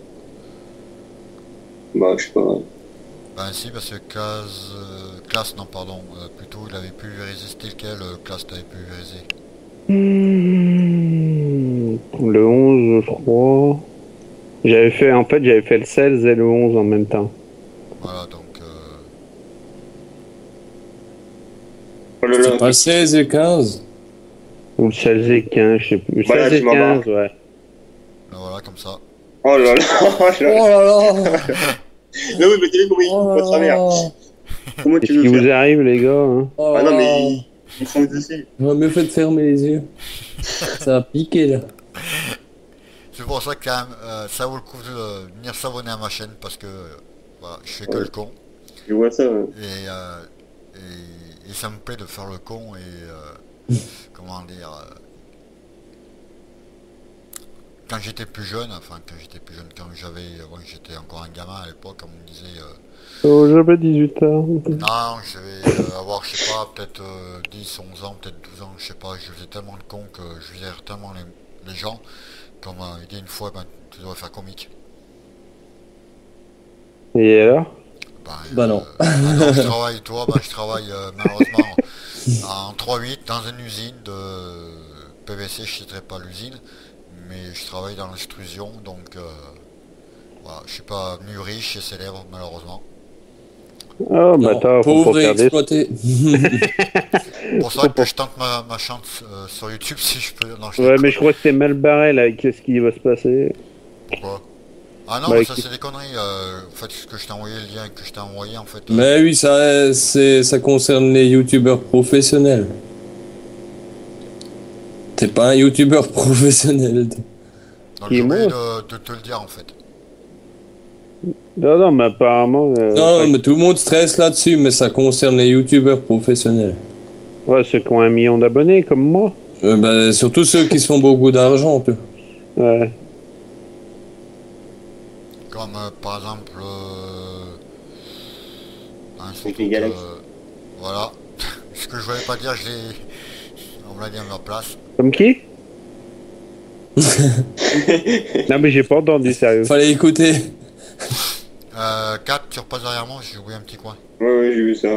Speaker 1: Bah, je sais pas. Ouais.
Speaker 3: Ben si, parce que classe, non pardon, plutôt il avait pulvérisé, c'était lequel classe t'avais pulvérisé?
Speaker 2: Le 11, je crois. J'avais fait le 16 et le 11 en même temps.
Speaker 3: Voilà, donc
Speaker 1: Oh là
Speaker 4: C'est
Speaker 1: là.
Speaker 4: pas 16 et 15.
Speaker 2: Ou le 16 et 15, je sais plus.
Speaker 1: Voilà,
Speaker 2: 16 et
Speaker 1: tu m'en
Speaker 2: 15, ouais.
Speaker 3: ben voilà, comme ça.
Speaker 1: Oh là là.
Speaker 4: Oh là là.
Speaker 1: Mais oui, mais t'es comment il
Speaker 4: Oh
Speaker 1: faut pas
Speaker 4: là
Speaker 1: travers.
Speaker 4: là.
Speaker 1: Comment tu
Speaker 2: Qu'est-ce
Speaker 1: veux
Speaker 2: qui
Speaker 1: faire?
Speaker 2: vous arrive, les gars, hein?
Speaker 4: Oh
Speaker 1: Ah
Speaker 4: là
Speaker 1: non,
Speaker 4: là.
Speaker 1: mais ils font dessus.
Speaker 4: J'aurais mieux fait de fermer les yeux. Ça a piqué là.
Speaker 3: C'est pour ça que quand même, ça vaut le coup de venir s'abonner à ma chaîne parce que voilà, je fais que le con
Speaker 1: Je vois ça. Ouais.
Speaker 3: et ça me plaît de faire le con et comment dire quand j'étais plus jeune, quand j'étais encore un gamin à l'époque, comme on me disait
Speaker 2: Oh, j'avais 18 ans.
Speaker 3: non, je devais avoir, je sais pas, peut-être 10, 11 ans, peut-être 12 ans, je sais pas, je faisais tellement de con que je faisais rire tellement les gens, comme il dit une fois, ben, tu devrais faire comique.
Speaker 2: Et alors?
Speaker 4: Bah non.
Speaker 3: Alors je travaille, toi, ben, je travaille malheureusement en 3-8 dans une usine de PVC, je citerai pas l'usine, mais je travaille dans l'extrusion, donc voilà, je suis pas venu riche et célèbre, malheureusement.
Speaker 2: Oh, bah
Speaker 4: Non,
Speaker 2: attends, faut
Speaker 4: pauvre
Speaker 2: pas
Speaker 4: et
Speaker 2: faire des...
Speaker 4: exploité.
Speaker 3: Pour ça que je tente ma chance sur YouTube si je peux. Non, je
Speaker 2: Ouais,
Speaker 3: déconne.
Speaker 2: mais je crois que c'est mal barré, là, avec ce qui va se passer.
Speaker 3: Pourquoi? Ah non,
Speaker 2: Bah,
Speaker 3: mais ça
Speaker 2: écoute.
Speaker 3: c'est des conneries. En fait, ce que je t'ai envoyé, le lien que je t'ai envoyé, en fait.
Speaker 4: Mais oui, ça concerne les youtubeurs professionnels. T'es pas un youtubeur professionnel.
Speaker 3: Donc
Speaker 2: Qui
Speaker 3: j'ai
Speaker 2: est
Speaker 3: oublié
Speaker 2: moi
Speaker 3: de te le dire, en fait.
Speaker 2: Non, non, mais apparemment...
Speaker 4: Non, mais tout le monde stresse là-dessus, mais ça concerne les youtubeurs professionnels.
Speaker 2: Ouais, ceux qui ont 1 million d'abonnés, comme moi.
Speaker 4: Bah, surtout ceux qui se font beaucoup d'argent.
Speaker 2: Ouais.
Speaker 3: Comme par exemple.
Speaker 1: Avec les galaxies.
Speaker 3: Voilà. Ce que je voulais pas dire, on me l'a dit à ma place.
Speaker 2: Comme qui? Non, mais j'ai pas entendu, sérieux.
Speaker 4: Fallait écouter.
Speaker 3: 4, tu repasses derrière moi, j'ai oublié un petit coin.
Speaker 1: Ouais, j'ai vu ça.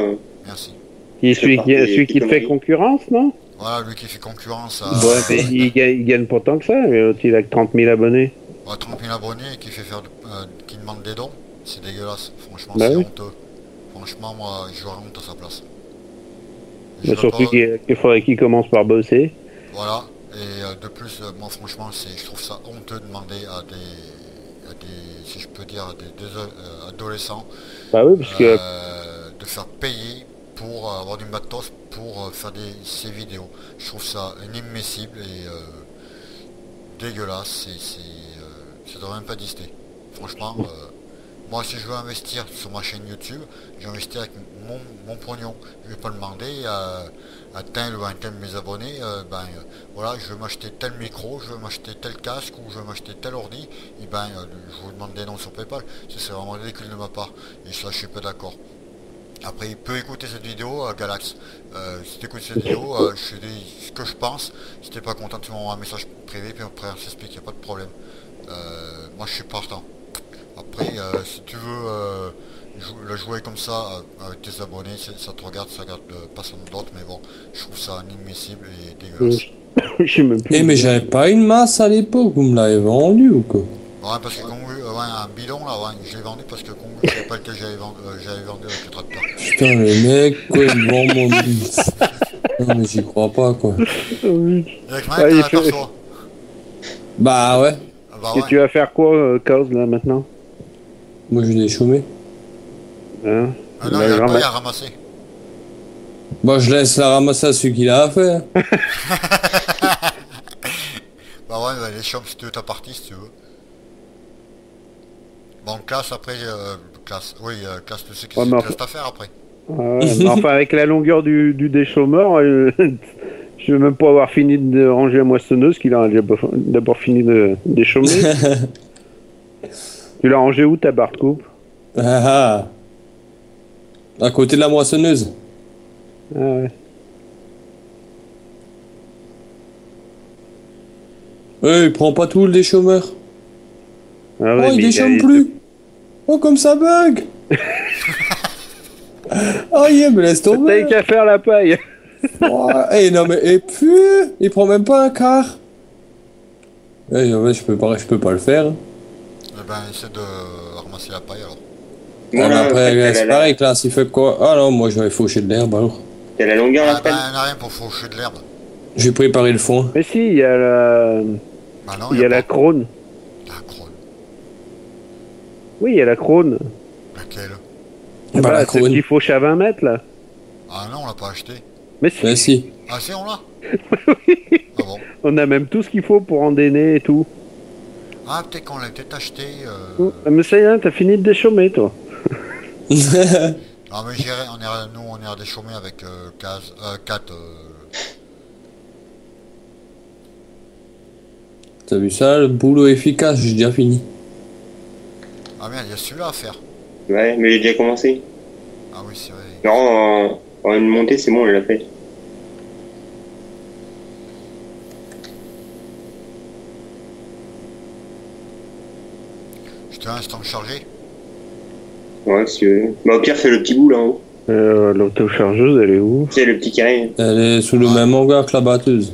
Speaker 3: Merci.
Speaker 2: Qui est celui qui te fait concurrence, non?
Speaker 3: Voilà, lui qui fait concurrence à
Speaker 2: Ouais, mais il gagne pas tant que ça, mais l'autre, il a que 30 000 abonnés.
Speaker 3: 30 000 abonnés et qui fait qui demande des dons. C'est dégueulasse. Franchement,
Speaker 2: Bah
Speaker 3: c'est
Speaker 2: oui.
Speaker 3: honteux. Franchement, moi, j'aurais honte à sa place.
Speaker 2: Mais
Speaker 3: Je
Speaker 2: surtout
Speaker 3: pas-
Speaker 2: qu'il faudrait qu'il commence par bosser.
Speaker 3: Voilà. Et de plus, moi, franchement, je trouve ça honteux de demander à si je peux dire, à des adolescents
Speaker 2: Bah oui, parce que...
Speaker 3: de faire payer pour avoir du matos pour faire ces vidéos. Je trouve ça inimmessible et dégueulasse. Ça devrait même pas exister. Franchement, moi si je veux investir sur ma chaîne YouTube, j'investis avec mon pognon. Je vais pas demander à tel ou à un tel de mes abonnés, voilà, je veux m'acheter tel micro, je veux m'acheter tel casque ou je veux m'acheter tel ordi, et je vous demande des noms sur PayPal. C'est vraiment ridicule de ma part. Et ça, je suis pas d'accord. Après, il peut écouter cette vidéo, Galax. Si tu écoutes cette vidéo, je te dis ce que je pense. Si t'es pas content, tu m'envoies un message privé, puis après on s'explique, il n'y a pas de problème. Moi, je suis partant. Après, si tu veux le jouer comme ça, avec tes abonnés, ça te regarde, ça regarde personne d'autre, mais bon, je trouve ça inimmessible et dégueulasse.
Speaker 2: Je sais même plus.
Speaker 4: Eh, mais j'avais pas une masse à l'époque, vous me l'avez vendu ou quoi?
Speaker 3: Ouais, parce que un bidon là, ouais, je l'ai vendu parce que Kongu, je savais pas lequel j'avais vendu avec le tracteur.
Speaker 4: Putain, le mec, quoi, il vend mon bis. Non, mais j'y crois pas, quoi.
Speaker 3: Avec
Speaker 2: Ah, il
Speaker 3: ma
Speaker 2: fait-
Speaker 3: perso.
Speaker 4: Bah ouais,
Speaker 3: Ah bah
Speaker 2: Et
Speaker 3: ouais.
Speaker 2: tu vas faire quoi, Cause, là, maintenant?
Speaker 4: moi je l'ai chômé.
Speaker 2: Hein?
Speaker 3: Ah non,
Speaker 2: Bah,
Speaker 3: il y a
Speaker 2: genre,
Speaker 3: pas à ramasser.
Speaker 4: Bah je laisse la ramasser à celui qui l'a à faire.
Speaker 3: Bah ouais, les chambres si tu veux ta partie, si tu veux. Bon, classe après, classe, tu sais
Speaker 2: Ouais,
Speaker 3: qu'il
Speaker 2: mais
Speaker 3: te reste à faire après.
Speaker 2: ouais, mais enfin, avec la longueur du déchômeur, je vais même pas avoir fini de ranger la moissonneuse, qu'il a d'abord fini de déchômer. Tu l'as rangé où, ta barre de coupe?
Speaker 4: Ah ah. À côté de la moissonneuse.
Speaker 2: Ah ouais.
Speaker 4: Il prend pas tout le déchômeur.
Speaker 2: Ah
Speaker 4: Oh,
Speaker 2: ouais,
Speaker 4: il
Speaker 2: mais
Speaker 4: déchôme
Speaker 2: a-
Speaker 4: plus. Oh, comme ça bug. Oh, yeah, mais laisse
Speaker 2: T'as
Speaker 4: tomber.
Speaker 2: qu'à faire la paille.
Speaker 4: Oh, hey, non, mais, et puis, il prend même pas un quart. Eh, ouais, je peux pas le faire.
Speaker 3: Eh ben, essaie de ramasser la paille alors.
Speaker 4: Ah, mais après,
Speaker 1: t'as
Speaker 4: c'est pareil, là, s'il fait quoi? Ah non, moi, je vais faucher de l'herbe, alors.
Speaker 1: t'as la longueur,
Speaker 3: Ah
Speaker 1: la
Speaker 3: ben,
Speaker 1: pelle.
Speaker 3: il n'y a rien pour faucher de l'herbe.
Speaker 4: J'ai préparé le foin.
Speaker 2: Mais si, il y a la...
Speaker 3: Bah non,
Speaker 2: Il y a la
Speaker 3: pas.
Speaker 2: crône.
Speaker 3: La crône.
Speaker 2: Oui, il y a la crône.
Speaker 3: Laquelle?
Speaker 4: Bah, la
Speaker 2: Ce
Speaker 4: crône.
Speaker 2: qu'il fauche à 20 mètres, là.
Speaker 3: Ah non, on l'a pas acheté.
Speaker 2: Mais si,
Speaker 4: Mais si.
Speaker 3: Ah si, on l'a. Ah bon.
Speaker 2: on a même tout ce qu'il faut pour endainer et tout.
Speaker 3: Ah, peut-être qu'on l'a peut-être acheté.
Speaker 2: Mais ça y est, t'as fini de déchaumer, toi.
Speaker 3: Ah mais j'irai, nous on est à déchaumer avec 4.
Speaker 4: T'as vu ça, le boulot efficace, j'ai déjà fini.
Speaker 3: Ah merde, il y a celui-là à faire.
Speaker 1: Ouais, mais j'ai déjà commencé.
Speaker 3: Ah oui, c'est vrai.
Speaker 1: Non, en une montée, c'est bon, on l'a fait.
Speaker 3: Je te laisse instant chargé.
Speaker 1: Ouais, si tu veux. Bah, au pire, fais le petit bout là en haut.
Speaker 2: L'autochargeuse, elle est où?
Speaker 1: Tu sais, le petit carré.
Speaker 4: Elle est sous le même hangar que la batteuse.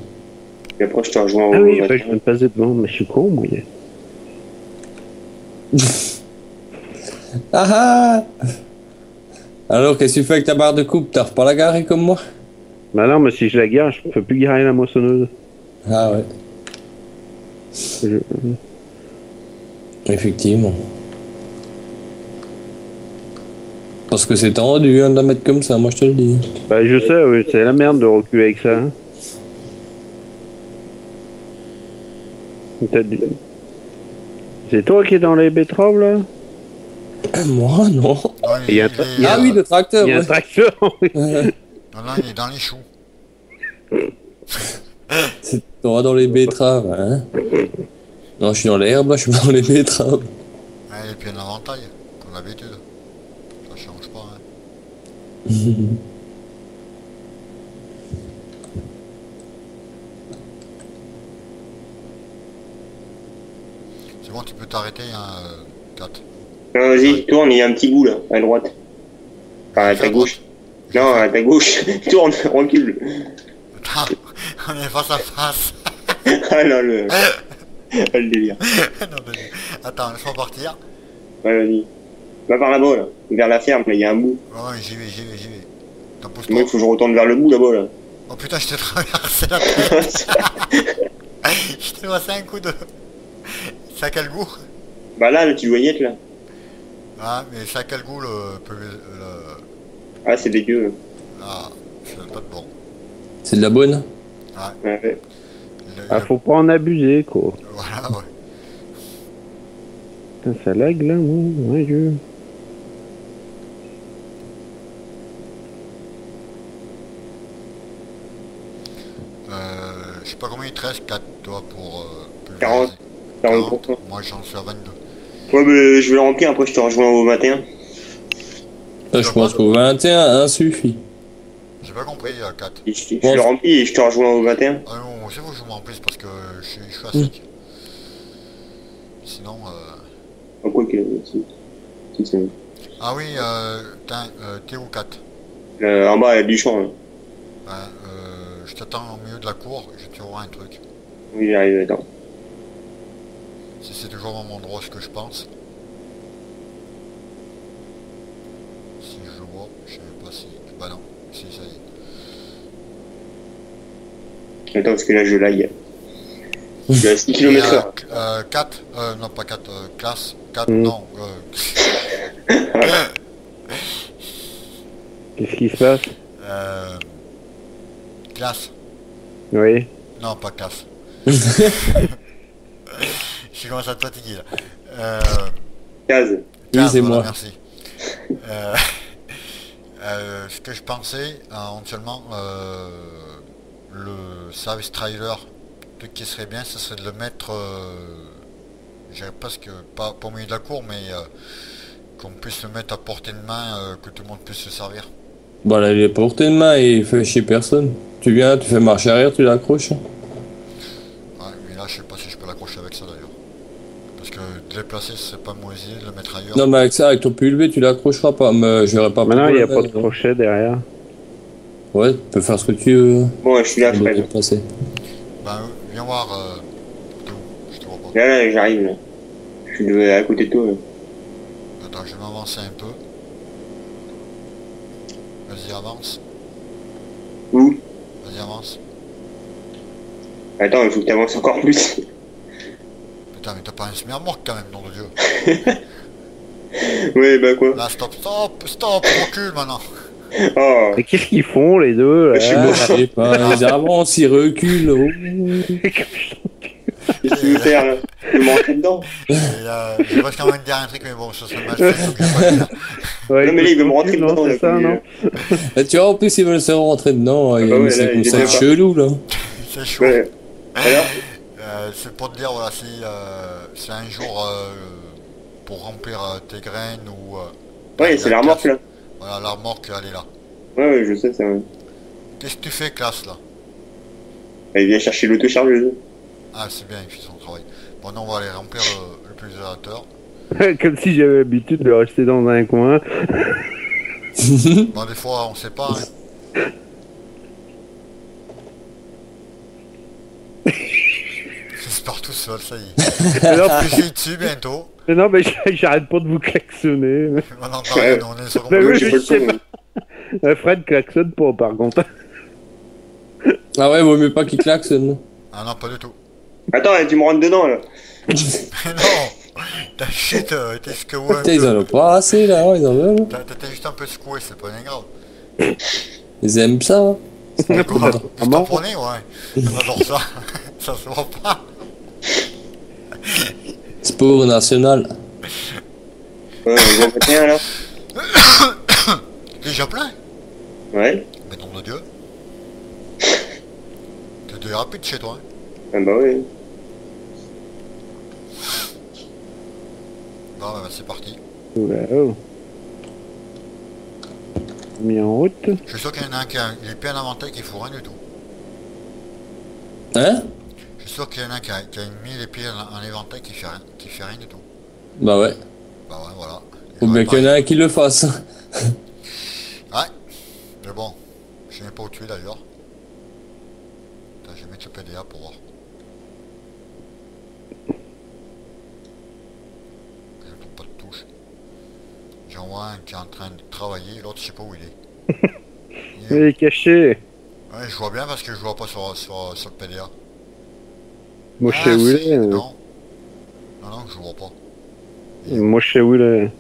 Speaker 1: Et après, je te rejoins au
Speaker 2: Ah oui,
Speaker 1: matin.
Speaker 2: je viens de passer devant, mais je suis con, moi.
Speaker 4: Ah ah! Alors, qu'est-ce que tu fais avec ta barre de coupe? T'as pas la garer comme moi?
Speaker 2: Bah non, mais si je la gare, je peux plus garer la moissonneuse.
Speaker 4: Ah ouais,
Speaker 2: Je-
Speaker 4: effectivement. Parce que c'est tendu hein, de la mettre comme ça, moi je te le dis.
Speaker 2: Bah je sais, oui, c'est la merde de reculer avec ça. Hein. C'est toi qui es dans les betteraves, là?
Speaker 4: Moi, non.
Speaker 3: Non,
Speaker 2: Il y a- il y a-
Speaker 4: Ah oui, le tracteur,
Speaker 2: Il y a un
Speaker 4: ouais.
Speaker 2: tracteur.
Speaker 3: Non, non, il est dans les choux.
Speaker 4: C'est toi dans les betteraves, hein. Non, je suis dans l'herbe, là, je suis dans les betteraves.
Speaker 3: Ouais, il est plein d'inventaire, comme d'habitude. Ça change pas, hein. C'est bon, tu peux t'arrêter, hein, 4.
Speaker 1: Non, vas-y, tourne, il y a un petit bout là, à droite. Enfin, à ta gauche. Non, à ta gauche. Tourne, recule.
Speaker 3: Attends, on est face à face.
Speaker 1: Ah non, le délire.
Speaker 3: Non, attends, laisse-moi partir.
Speaker 1: Ouais, vas-y. Va par là-bas, là. Vers la ferme, là, il y a un bout.
Speaker 3: Ouais, j'y vais. T'en pousse
Speaker 1: Moi,
Speaker 3: pas.
Speaker 1: il faut que je retourne vers le bout là-bas, là.
Speaker 3: Oh putain, je t'ai traversé la tête. Je t'ai passé un coup de... Ça a quel goût?
Speaker 1: Bah là, tu dois y être, là.
Speaker 3: Ah, mais ça a quel goût
Speaker 1: Ah, c'est dégueu.
Speaker 3: Ah, c'est pas de bon.
Speaker 4: C'est de la bonne?
Speaker 1: Ouais, ouais.
Speaker 2: Ah, faut pas en abuser, quoi.
Speaker 3: Voilà, ouais.
Speaker 2: Putain, ça lag, là, mon Dieu.
Speaker 3: Je sais pas combien il te reste, 4 toi pour...
Speaker 1: 40. 40%.
Speaker 3: Moi j'en suis à 22.
Speaker 1: Ouais, mais je vais le remplir, après je te rejoins au 21.
Speaker 4: Ça, je pense qu'au 21, un suffit.
Speaker 3: J'ai pas compris, 4.
Speaker 1: Et je le remplis et je te rejoins au 21.
Speaker 3: Ah non, c'est vous que je m'en plus parce que je suis à sec. Sinon...
Speaker 1: En quoi que... si c'est...
Speaker 3: Ah oui, t'es où 4?
Speaker 1: En bas, il y a du champ, là.
Speaker 3: Ben, je t'attends au milieu de la cour, je te vois un truc.
Speaker 1: Oui, j'arrive, attends.
Speaker 3: Si c'est toujours au même endroit ce que je pense. Si je vois, je sais pas si... Bah non, si ça y est.
Speaker 1: Attends, parce que là, je lag. Je suis à 6 km/h.
Speaker 3: 4, non pas 4, classe, 4,
Speaker 2: Mm.
Speaker 3: non.
Speaker 2: Qu'est-ce qui se passe?
Speaker 3: Classe,
Speaker 2: Oui.
Speaker 3: non pas classe. Je commence à te fatiguer là.
Speaker 1: Case.
Speaker 4: Oui,
Speaker 3: Classe,
Speaker 4: c'est
Speaker 3: voilà,
Speaker 4: moi.
Speaker 3: merci. Ce que je pensais, éventuellement, le service trailer, le truc qui serait bien, ce serait de le mettre, je dirais presque pas au milieu de la cour, mais qu'on puisse le mettre à portée de main, que tout le monde puisse se servir.
Speaker 4: Bah là, il est porté de main et il fait chier personne. Tu viens, tu fais marche arrière, tu l'accroches.
Speaker 3: Ouais, mais là, je sais pas si je peux l'accrocher avec ça d'ailleurs. Parce que déplacer, c'est pas moisi, le mettre ailleurs.
Speaker 4: Non, mais avec ça, avec ton PULV, tu l'accrocheras pas. Mais je verrai pas.
Speaker 2: Maintenant, il n'y a
Speaker 4: pourquoi,
Speaker 2: pas de crochet derrière.
Speaker 4: Ouais, tu peux faire ce que tu veux.
Speaker 1: Bon, je suis là,
Speaker 4: pour te
Speaker 1: Fred.
Speaker 4: déplacer.
Speaker 3: Ben, viens voir. T'es où? Je te vois pas.
Speaker 1: Là, j'arrive, là. Je suis à côté de toi, là.
Speaker 3: Attends, je vais m'avancer un peu. Vas-y, avance.
Speaker 1: Où?
Speaker 3: Vas-y, avance.
Speaker 1: Attends, il faut que t'avances encore plus.
Speaker 3: Putain, mais t'as pas un smearmorque quand même, nom de Dieu.
Speaker 1: Ouais, bah quoi?
Speaker 3: Là, stop, recule maintenant.
Speaker 1: Oh,
Speaker 2: Mais qu'est-ce qu'ils font, les deux,
Speaker 1: Je suis
Speaker 2: là
Speaker 1: mort.
Speaker 4: Je sais pas, ils avancent, ils reculent.
Speaker 1: qu'est-ce que tu veux faire, là? Je vais me rentrer dedans.
Speaker 3: Et, j'ai presque envie de dire un truc, mais bon, ce serait mal fait, donc je vais pas le dire.
Speaker 2: Ouais,
Speaker 1: Non, mais là, il veut me rentrer
Speaker 2: non,
Speaker 1: dedans, là.
Speaker 2: c'est ça,
Speaker 1: comme,
Speaker 2: non
Speaker 4: Et tu vois, en plus, ils veulent se rentrer dedans.
Speaker 1: bah ouais,
Speaker 4: C'est
Speaker 1: là,
Speaker 4: comme
Speaker 1: il
Speaker 4: ça
Speaker 1: était pas.
Speaker 4: chelou, là.
Speaker 3: C'est chaud.
Speaker 1: Ouais. Alors?
Speaker 3: C'est pour te dire, voilà, si c'est un jour pour remplir tes graines ou...
Speaker 1: Ouais, c'est la remorque, là.
Speaker 3: Voilà, la remorque, elle est là.
Speaker 1: Ouais, je sais, ça. Ouais.
Speaker 3: Qu'est-ce que tu fais, classe, là?
Speaker 1: Il vient chercher l'autochargeuse.
Speaker 3: Ah, c'est bien, il fait son travail. Bon, non, on va aller remplir le pulvérisateur.
Speaker 2: Comme si j'avais l'habitude de rester dans un coin.
Speaker 3: Bon, des fois, on sait pas, hein. J'espère tout seul, ça y est.
Speaker 2: Mais non,
Speaker 3: Je suis dessus bientôt.
Speaker 2: mais non, mais j'arrête pas de vous klaxonner.
Speaker 3: Maintenant, pareil, on est sur le
Speaker 2: Mais
Speaker 1: Ouais,
Speaker 2: oui,
Speaker 1: j'ai
Speaker 2: je
Speaker 1: pas
Speaker 2: sais
Speaker 1: le temps.
Speaker 2: Fred klaxonne pas, par contre.
Speaker 4: Ah ouais, vaut mieux pas qu'ils klaxonnent.
Speaker 3: Ah non, pas du tout.
Speaker 1: Attends, tu me rentres dedans, là.
Speaker 3: Mais non! T'as shit, t'es secoué un
Speaker 4: Putain, ils en
Speaker 3: peu.
Speaker 4: ont pas assez, là, ils en veulent.
Speaker 3: T'es juste un peu secoué, c'est pas bien grave.
Speaker 4: Ils aiment ça. Hein.
Speaker 3: Quoi? Vous
Speaker 2: Maman.
Speaker 3: comprenez, ouais. J'adore ça. Ça se voit pas.
Speaker 4: Sport national.
Speaker 1: Ouais, on voit rien, là.
Speaker 3: Déjà plein?
Speaker 1: Ouais.
Speaker 3: Mais nom de Dieu. T'es rapide chez toi, hein.
Speaker 1: Ah bah ouais.
Speaker 3: Bon, bah, c'est parti.
Speaker 2: Wow. Mis en route.
Speaker 3: Je suis sûr qu'il y en a un qui il est plein d'inventaire qui fout rien du tout.
Speaker 4: Hein?
Speaker 3: Je suis sûr qu'il y en a un qui a mis les pieds en éventail qui fait rien du tout.
Speaker 4: Bah ouais.
Speaker 3: Bah ouais, voilà.
Speaker 4: Faut bien qu'il y en ait un qui le fasse.
Speaker 3: Ouais. Mais bon, je sais même pas où tu es d'ailleurs. Attends, je vais mettre le PDA pour voir. Je trouve pas de touche. J'en vois un qui est en train de travailler, l'autre je sais pas où il est. Il est
Speaker 2: Il est caché.
Speaker 3: où? Ouais, je vois bien parce que je vois pas sur le PDA.
Speaker 2: Moi, je
Speaker 3: Ah,
Speaker 2: sais où il
Speaker 3: si,
Speaker 2: est.
Speaker 3: non. Non, je vois pas.
Speaker 2: Moi, je sais où il est.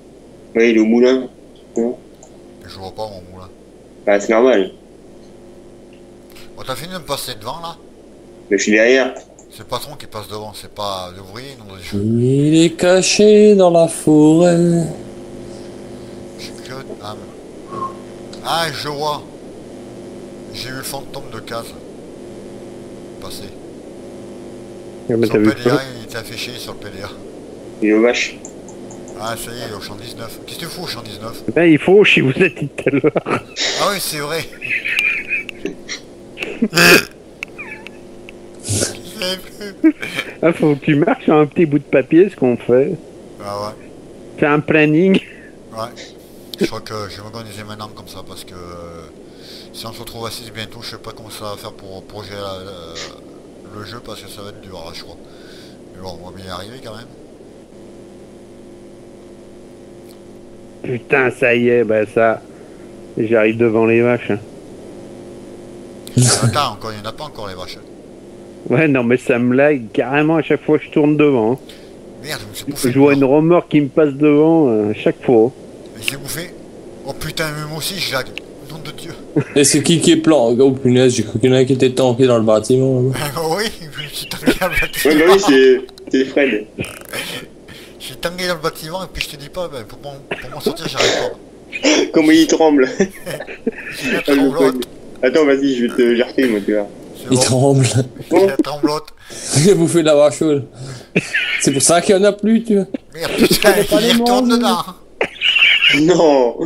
Speaker 1: Ouais, il est au moulin.
Speaker 3: Je vois pas mon moulin.
Speaker 1: Bah, c'est normal.
Speaker 3: Bon, t'as fini de me passer devant là?
Speaker 1: Mais je suis derrière.
Speaker 3: C'est le patron qui passe devant, c'est pas l'ouvrier, non des jeux.
Speaker 4: Il est caché dans la forêt.
Speaker 3: Je suis curieux. Ah, je vois. J'ai eu le fantôme de case. Passer.
Speaker 2: Ah, mais
Speaker 3: Sur
Speaker 2: t'as
Speaker 3: le
Speaker 2: vu
Speaker 3: PDA,
Speaker 2: quoi
Speaker 3: il était affiché sur le PDA.
Speaker 1: Il est aux vaches.
Speaker 3: Ah, ça y est, il est au champ 19. Qu'est-ce que tu fous au champ 19?
Speaker 2: Ben, il faut, si vous êtes dit tout à l'heure.
Speaker 3: Ah oui, c'est vrai. Je l'avais vu.
Speaker 2: Ah, faut que tu marques sur un petit bout de papier ce qu'on fait.
Speaker 3: Ah ouais.
Speaker 2: Fais un planning.
Speaker 3: Ouais. Je crois que je vais m'organiser maintenant comme ça parce que si on se retrouve à 6 bientôt, je sais pas comment ça va faire pour gérer le jeu parce que ça va être dur, là, je crois. Mais bon, on va bien y arriver quand même.
Speaker 2: Putain, ça y est, ben ça. J'arrive devant les vaches.
Speaker 3: Attends, encore, il n'y en a pas encore les vaches.
Speaker 2: Ouais, non, mais ça me lag carrément à chaque fois que je tourne devant. Hein.
Speaker 3: Merde, je me suis bouffé.
Speaker 2: Je vois une remorque qui me passe devant chaque fois.
Speaker 3: Mais j'ai bouffé. Oh putain, même moi aussi je lag. Nom de Dieu.
Speaker 4: Et c'est qui est plan? Oh punaise, j'ai cru qu'il y en a un qui était tanké dans le bâtiment. Là.
Speaker 3: Oui, je me suis tangué dans le
Speaker 1: Ouais,
Speaker 3: bâtiment.
Speaker 1: bah oui, c'est Fred.
Speaker 3: Je suis tangué dans le bâtiment et puis je te dis pas, ben, pour m'en sortir, j'arrive pas.
Speaker 1: Comment il tremble.
Speaker 3: J'ai la
Speaker 1: Ah, le
Speaker 3: tremblote.
Speaker 1: Fred. Attends, vas-y, je vais te jarter, moi, tu vois.
Speaker 3: C'est
Speaker 4: Il
Speaker 3: bon.
Speaker 4: tremble.
Speaker 3: J'ai la tremblote.
Speaker 4: Il a bouffé de la vache. C'est pour ça qu'il y en a plus, tu vois.
Speaker 3: Merde, putain,
Speaker 4: pas
Speaker 3: il y
Speaker 4: les
Speaker 3: retourne
Speaker 4: membres.
Speaker 3: dedans.
Speaker 1: Non. Oh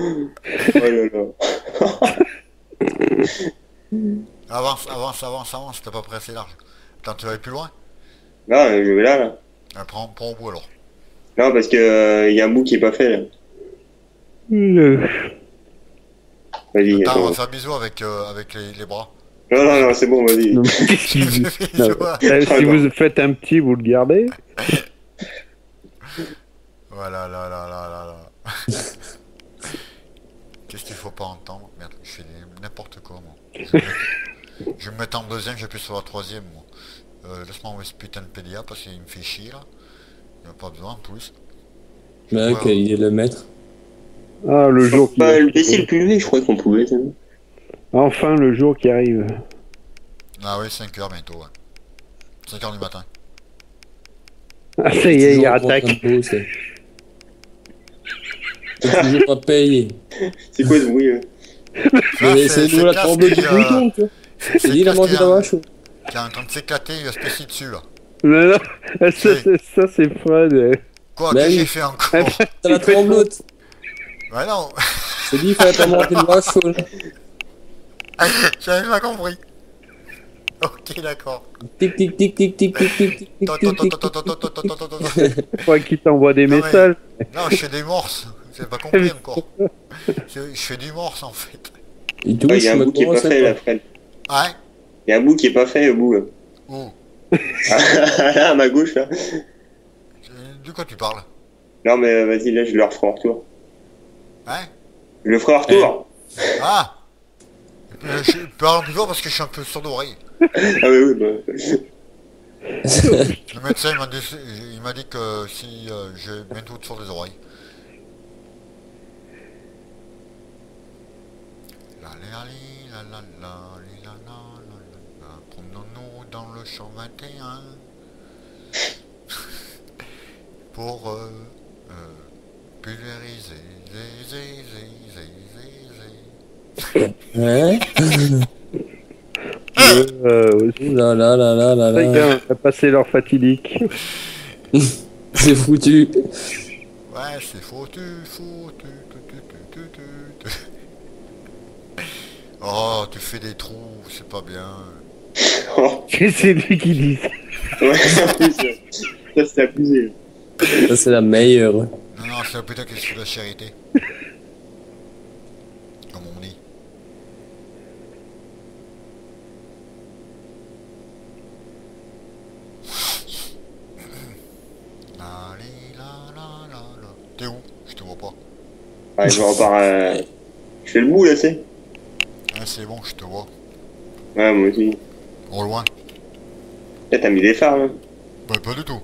Speaker 1: là là.
Speaker 3: Avance, t'as pas pressé large. Attends, tu vas aller plus loin?
Speaker 1: Là, je vais là, là.
Speaker 3: Prends au bout alors.
Speaker 1: Non, parce que y a un bout qui est pas fait, là.
Speaker 2: Le-
Speaker 1: Vas-y,
Speaker 3: Attends, on
Speaker 1: attends.
Speaker 3: va faire bisous avec les bras.
Speaker 1: Non, non, non, c'est bon, vas-y.
Speaker 2: Non, mais qu'est-ce qu'il dit Non, si vous faites un petit, vous le gardez.
Speaker 3: Voilà, là, là, là, là, là. Qu'est-ce qu'il faut pas entendre? Merde, je fais n'importe quoi, moi. Je vais me mettre en deuxième, j'ai plus sur la troisième, moi. Laisse-moi envoyer ce putain de PDA parce qu'il me fait chier, là. Il n'y a pas besoin, en plus.
Speaker 4: Mais
Speaker 3: Ouais,
Speaker 4: quelle idée de le mettre.
Speaker 2: Ah, le jour qui
Speaker 1: Pas le baisser le plus levé, je croyais qu'on pouvait. Ça.
Speaker 2: Enfin, le jour qui arrive.
Speaker 3: Ah oui, 5h bientôt, ouais. 5h du matin.
Speaker 2: Ah, ça y est, il
Speaker 4: Toujours en
Speaker 2: attaque.
Speaker 4: train de bosser. T'es toujours pas payé.
Speaker 1: C'est quoi ce bruit
Speaker 4: Mais c'est nous la
Speaker 3: Classe
Speaker 4: trembleuse
Speaker 3: qui,
Speaker 4: du bouton, tu vois. C'est dit, il a
Speaker 3: Classe
Speaker 4: mangé
Speaker 3: qui
Speaker 4: la
Speaker 3: a-
Speaker 4: vache.
Speaker 3: qui est en train de s'éclater, il va se pisser dessus, là.
Speaker 2: Non, non, ça c'est Fred.
Speaker 3: Quoi,
Speaker 4: Ben
Speaker 3: qu'est-ce que
Speaker 4: oui.
Speaker 3: j'ai fait encore?
Speaker 4: T'as la tremblote.
Speaker 3: Ouais, non.
Speaker 4: C'est dit, il fallait pas manger de vache.
Speaker 3: J'avais pas compris. Ok, d'accord.
Speaker 4: Tic tic tic tic tic tic tic tic tic tic tic.
Speaker 2: Je crois qu'il t'envoie des
Speaker 3: Non, mais-
Speaker 2: messages.
Speaker 3: Non, je fais des morses. J'ai pas compris encore. Je fais du morse en fait.
Speaker 4: Il
Speaker 1: Il
Speaker 4: touche,
Speaker 1: y a un
Speaker 4: mais
Speaker 1: bout qui est
Speaker 4: comment
Speaker 1: pas fait,
Speaker 4: c'est
Speaker 1: là,
Speaker 4: pas.
Speaker 1: Fred.
Speaker 3: Ouais.
Speaker 1: Il y a un bout qui est pas fait, au bout. Là,
Speaker 3: Où
Speaker 1: Là, à ma gauche, là.
Speaker 3: De quoi tu parles?
Speaker 1: Non, mais vas-y, là, je le referai en retour.
Speaker 3: Hein?
Speaker 1: Je le ferai en retour.
Speaker 3: Ah! Je parle plus fort parce que je suis un peu sourd d'oreille.
Speaker 1: Ah, oui, oui, bah.
Speaker 3: Le médecin il m'a dit que si j'ai bientôt sur les oreilles. La la li, la la la li, la la la la. Promenons-nous dans le champ 21 pour pulvériser,
Speaker 4: Hein?
Speaker 2: Aussi.
Speaker 4: Ouh là là là là là
Speaker 2: Les
Speaker 4: là.
Speaker 2: gars, on a passé l'heure fatidique.
Speaker 4: C'est foutu.
Speaker 3: Ouais, c'est foutu, foutu, tu. Oh, tu fais des trous, c'est pas bien.
Speaker 1: Oh,
Speaker 2: C'est lui qui dit ça.
Speaker 1: ouais, en plus, ça, c'est abusé.
Speaker 4: Ça, c'est la meilleure.
Speaker 3: Non, non, c'est un putain que c'est de la charité. Comme on dit. La li, la la la la. T'es où? Je te vois pas.
Speaker 1: Ouais, je repars. Je fais le bout, là, c'est.
Speaker 3: Ah, c'est bon, je te vois.
Speaker 1: Ouais, moi aussi.
Speaker 3: Au loin.
Speaker 1: Là, t'as mis des phares, là.
Speaker 3: Bah, pas du tout.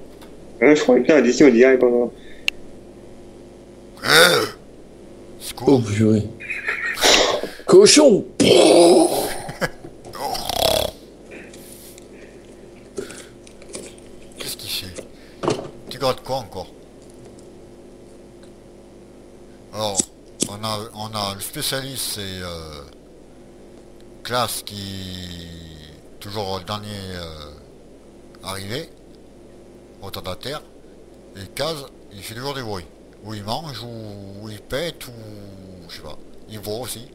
Speaker 1: Ouais, je crois que là, d'ici, on dirait pendant.
Speaker 4: Oh
Speaker 3: Secours.
Speaker 4: purée. Cochon.
Speaker 3: Qu'est-ce qu'il fait? Tu grattes quoi encore? Alors, on a le spécialiste, c'est Classe qui toujours le dernier arrivé, retardataire, et Kaz, il fait toujours des bruits. Ou il mange, ou il pète, ou je sais pas. Il voit aussi.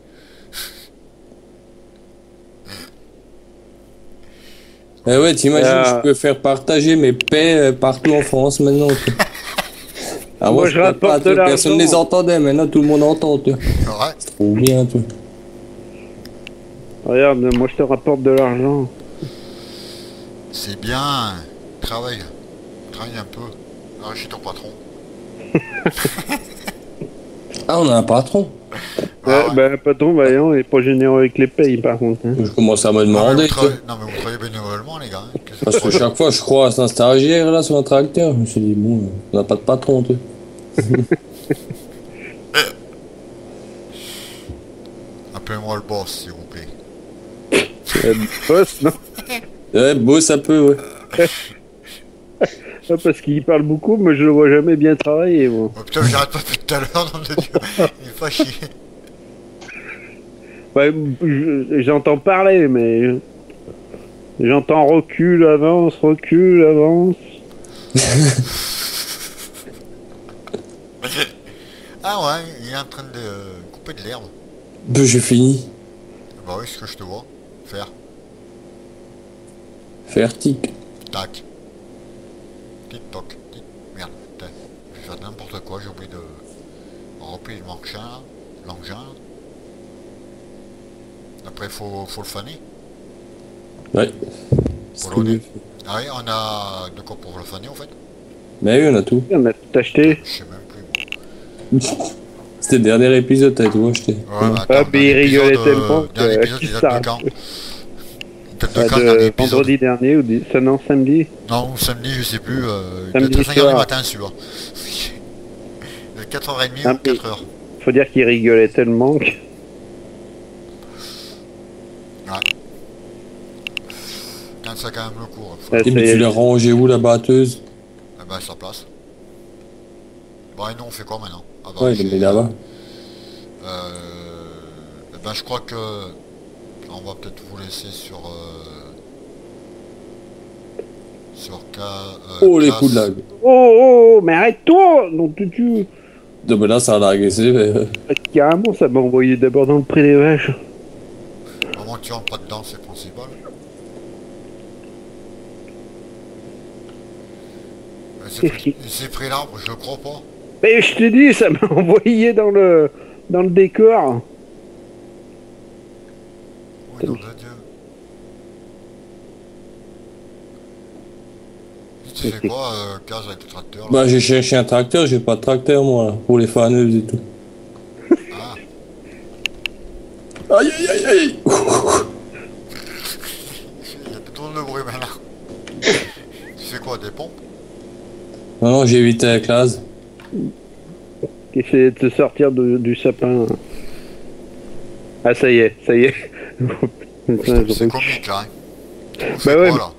Speaker 4: Eh ouais, t'imagines,
Speaker 2: Ah.
Speaker 4: je peux faire partager mes paix partout en France maintenant. quoi. Ah,
Speaker 2: Moi,
Speaker 4: moi,
Speaker 2: je
Speaker 4: je peux
Speaker 2: rapporte
Speaker 4: pas,
Speaker 2: de
Speaker 4: toi, personne
Speaker 2: l'argent.
Speaker 4: les entendait, maintenant tout le monde entend. Toi.
Speaker 3: Ouais.
Speaker 4: Trop bien, toi.
Speaker 2: Regarde, moi je te rapporte de l'argent.
Speaker 3: C'est bien. Travaille. Travaille un peu. Enrichis ton patron.
Speaker 4: Ah, on a un patron.
Speaker 3: Ah ouais.
Speaker 2: Bah, patron, voyons, il est pas généreux avec les payes par contre. Hein.
Speaker 4: Je commence à me
Speaker 3: Non, mais
Speaker 4: demander.
Speaker 3: vous
Speaker 4: toi.
Speaker 3: travaillez, non, mais vous travaillez bénévolement, les gars. Hein. Qu'est-ce que
Speaker 4: Parce que
Speaker 3: vous
Speaker 4: chaque fois, je croise un stagiaire là sur un tracteur. Je me suis dit, bon, on n'a pas de patron, toi.
Speaker 3: Appelez-moi le boss, s'il vous plaît.
Speaker 2: Boss, non.
Speaker 4: Ouais, beau, ça peut, ouais.
Speaker 2: Ah, parce qu'il parle beaucoup, mais je le vois jamais bien travailler, moi.
Speaker 3: Oh, putain, j'arrête pas depuis tout à l'heure, nom de Dieu. Il est pas chier.
Speaker 2: Ouais, j'entends parler, mais j'entends recul, avance, recul, avance.
Speaker 3: Ah ouais, il est en train de couper de l'herbe.
Speaker 4: Peu, j'ai fini.
Speaker 3: Bah oui, ce que je te vois. Faire.
Speaker 4: Faire tic.
Speaker 3: Tac. Tic toc. Tic. Merde. Putain. Je vais n'importe quoi, j'ai oublié de remplir l'engin. Après, faut le faner.
Speaker 4: Ouais.
Speaker 3: Polonais. Ah oui, on a de quoi pour le faner en fait.
Speaker 4: Mais oui, on a tout.
Speaker 2: On a tout acheté.
Speaker 3: Je sais même plus.
Speaker 4: C'était le dernier épisode, t'as tout acheté.
Speaker 3: Ouais, mais
Speaker 2: Ah, mais il rigolait tellement
Speaker 3: dernier épisode,
Speaker 2: qu'il
Speaker 3: il date de quand?
Speaker 2: s'arrête.
Speaker 3: Il date de quand, le dernier épisode?
Speaker 2: Vendredi dernier ou ça non samedi.
Speaker 3: Non, samedi, je sais plus.
Speaker 2: Samedi
Speaker 3: Peut-être 5h du
Speaker 2: soir.
Speaker 3: matin, celui-là. De 4h30
Speaker 2: Ah,
Speaker 3: ou 4h.
Speaker 2: Faut dire qu'il rigolait tellement que...
Speaker 3: Quand ça quand même le cours.
Speaker 2: Ah,
Speaker 4: Et mais tu l'as rangé où la batteuse?
Speaker 3: Eh ben, sa place. Bon, et nous, on fait quoi maintenant? Ah bah,
Speaker 4: Ouais, il est mis là-bas.
Speaker 3: Eh ben, je crois que on va peut-être vous laisser sur
Speaker 4: Oh, les
Speaker 3: classe.
Speaker 4: coups de lag.
Speaker 2: Oh, mais arrête-toi. Non, tu...
Speaker 4: Non, mais là, ça a lagué, c'est...
Speaker 2: Carrément, ça m'a envoyé d'abord dans le pré des vaches.
Speaker 3: Vraiment, tu rentres pas dedans, c'est le principal. Il s'est pris l'arbre, je le crois pas.
Speaker 2: Mais je t'ai dit, ça m'a envoyé dans le décor.
Speaker 3: Oui, nom de Dieu. Tu fais quoi, Cage, avec le tracteur là?
Speaker 4: Bah, j'ai cherché un tracteur, j'ai pas de tracteur, moi, là, pour les faneuses et tout.
Speaker 3: Ah,
Speaker 4: Aïe, aïe, aïe, aïe.
Speaker 3: il y a tout le bruit maintenant. Tu fais quoi, des pompes?
Speaker 4: Non, non, j'ai évité la classe.
Speaker 2: Qui essayait de se sortir du sapin. Ah, ça y est. Putain,
Speaker 3: C'est comique là, hein. Tu fais
Speaker 2: Bah ouais,
Speaker 3: quoi là?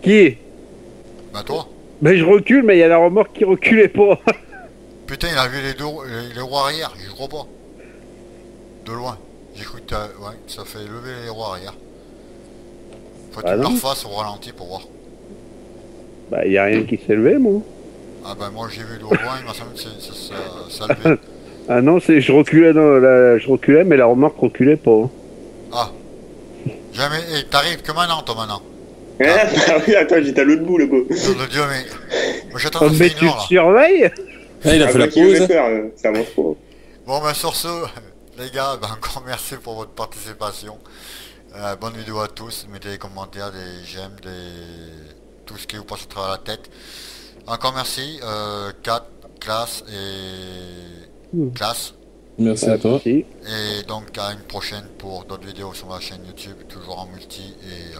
Speaker 2: Qui?
Speaker 3: Bah toi?
Speaker 2: Ben je recule, mais il y a la remorque qui reculait pas.
Speaker 3: Putain, il a vu les roues arrière, je crois pas. De loin. J'ai cru que ça fait lever les roues arrière. Faut que
Speaker 2: Ah
Speaker 3: tu
Speaker 2: non.
Speaker 3: leur fasses au ralenti pour voir.
Speaker 2: Bah, il y a rien qui s'est levé, moi.
Speaker 3: Ah bah moi j'ai vu de loin, il m'a semblé que ça levait.
Speaker 2: Ah non, je reculais, mais la remorque reculait pas.
Speaker 3: Ah. Jamais. Et t'arrives que maintenant, toi maintenant.
Speaker 1: Ah, bah oui, attends, j'étais à l'autre bout là-bas.
Speaker 3: Nom de Dieu, mais. Moi j'attends
Speaker 2: Oh,
Speaker 3: ça
Speaker 2: mais
Speaker 3: fait
Speaker 2: tu
Speaker 3: une heure
Speaker 2: te
Speaker 3: là.
Speaker 2: surveilles?
Speaker 4: Ah, il a fait la
Speaker 1: qui veut
Speaker 4: pause.
Speaker 1: faire, ça mange pas.
Speaker 3: Bon ben sur ce, les gars, ben, encore merci pour votre participation. Bonne vidéo à tous. Mettez des commentaires, des j'aime, tout ce qui vous passe à travers la tête. Encore merci. 4, classe et. Classe.
Speaker 4: Merci à toi.
Speaker 2: Merci.
Speaker 3: Et donc à une prochaine pour d'autres vidéos sur ma chaîne YouTube, toujours en multi et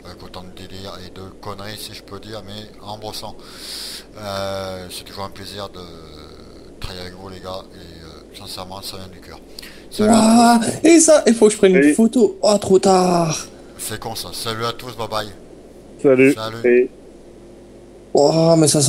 Speaker 3: avec autant de délire et de conneries si je peux dire, mais en brossant. C'est toujours un plaisir de travailler avec vous les gars et sincèrement ça vient du cœur. Salut à tous.
Speaker 4: Ouah, et ça, il faut que je prenne une
Speaker 1: Salut.
Speaker 4: photo. Oh, trop tard.
Speaker 3: C'est con ça. Salut à tous, bye bye.
Speaker 2: Salut.
Speaker 3: Salut.
Speaker 1: Et...
Speaker 4: Oh, mais ça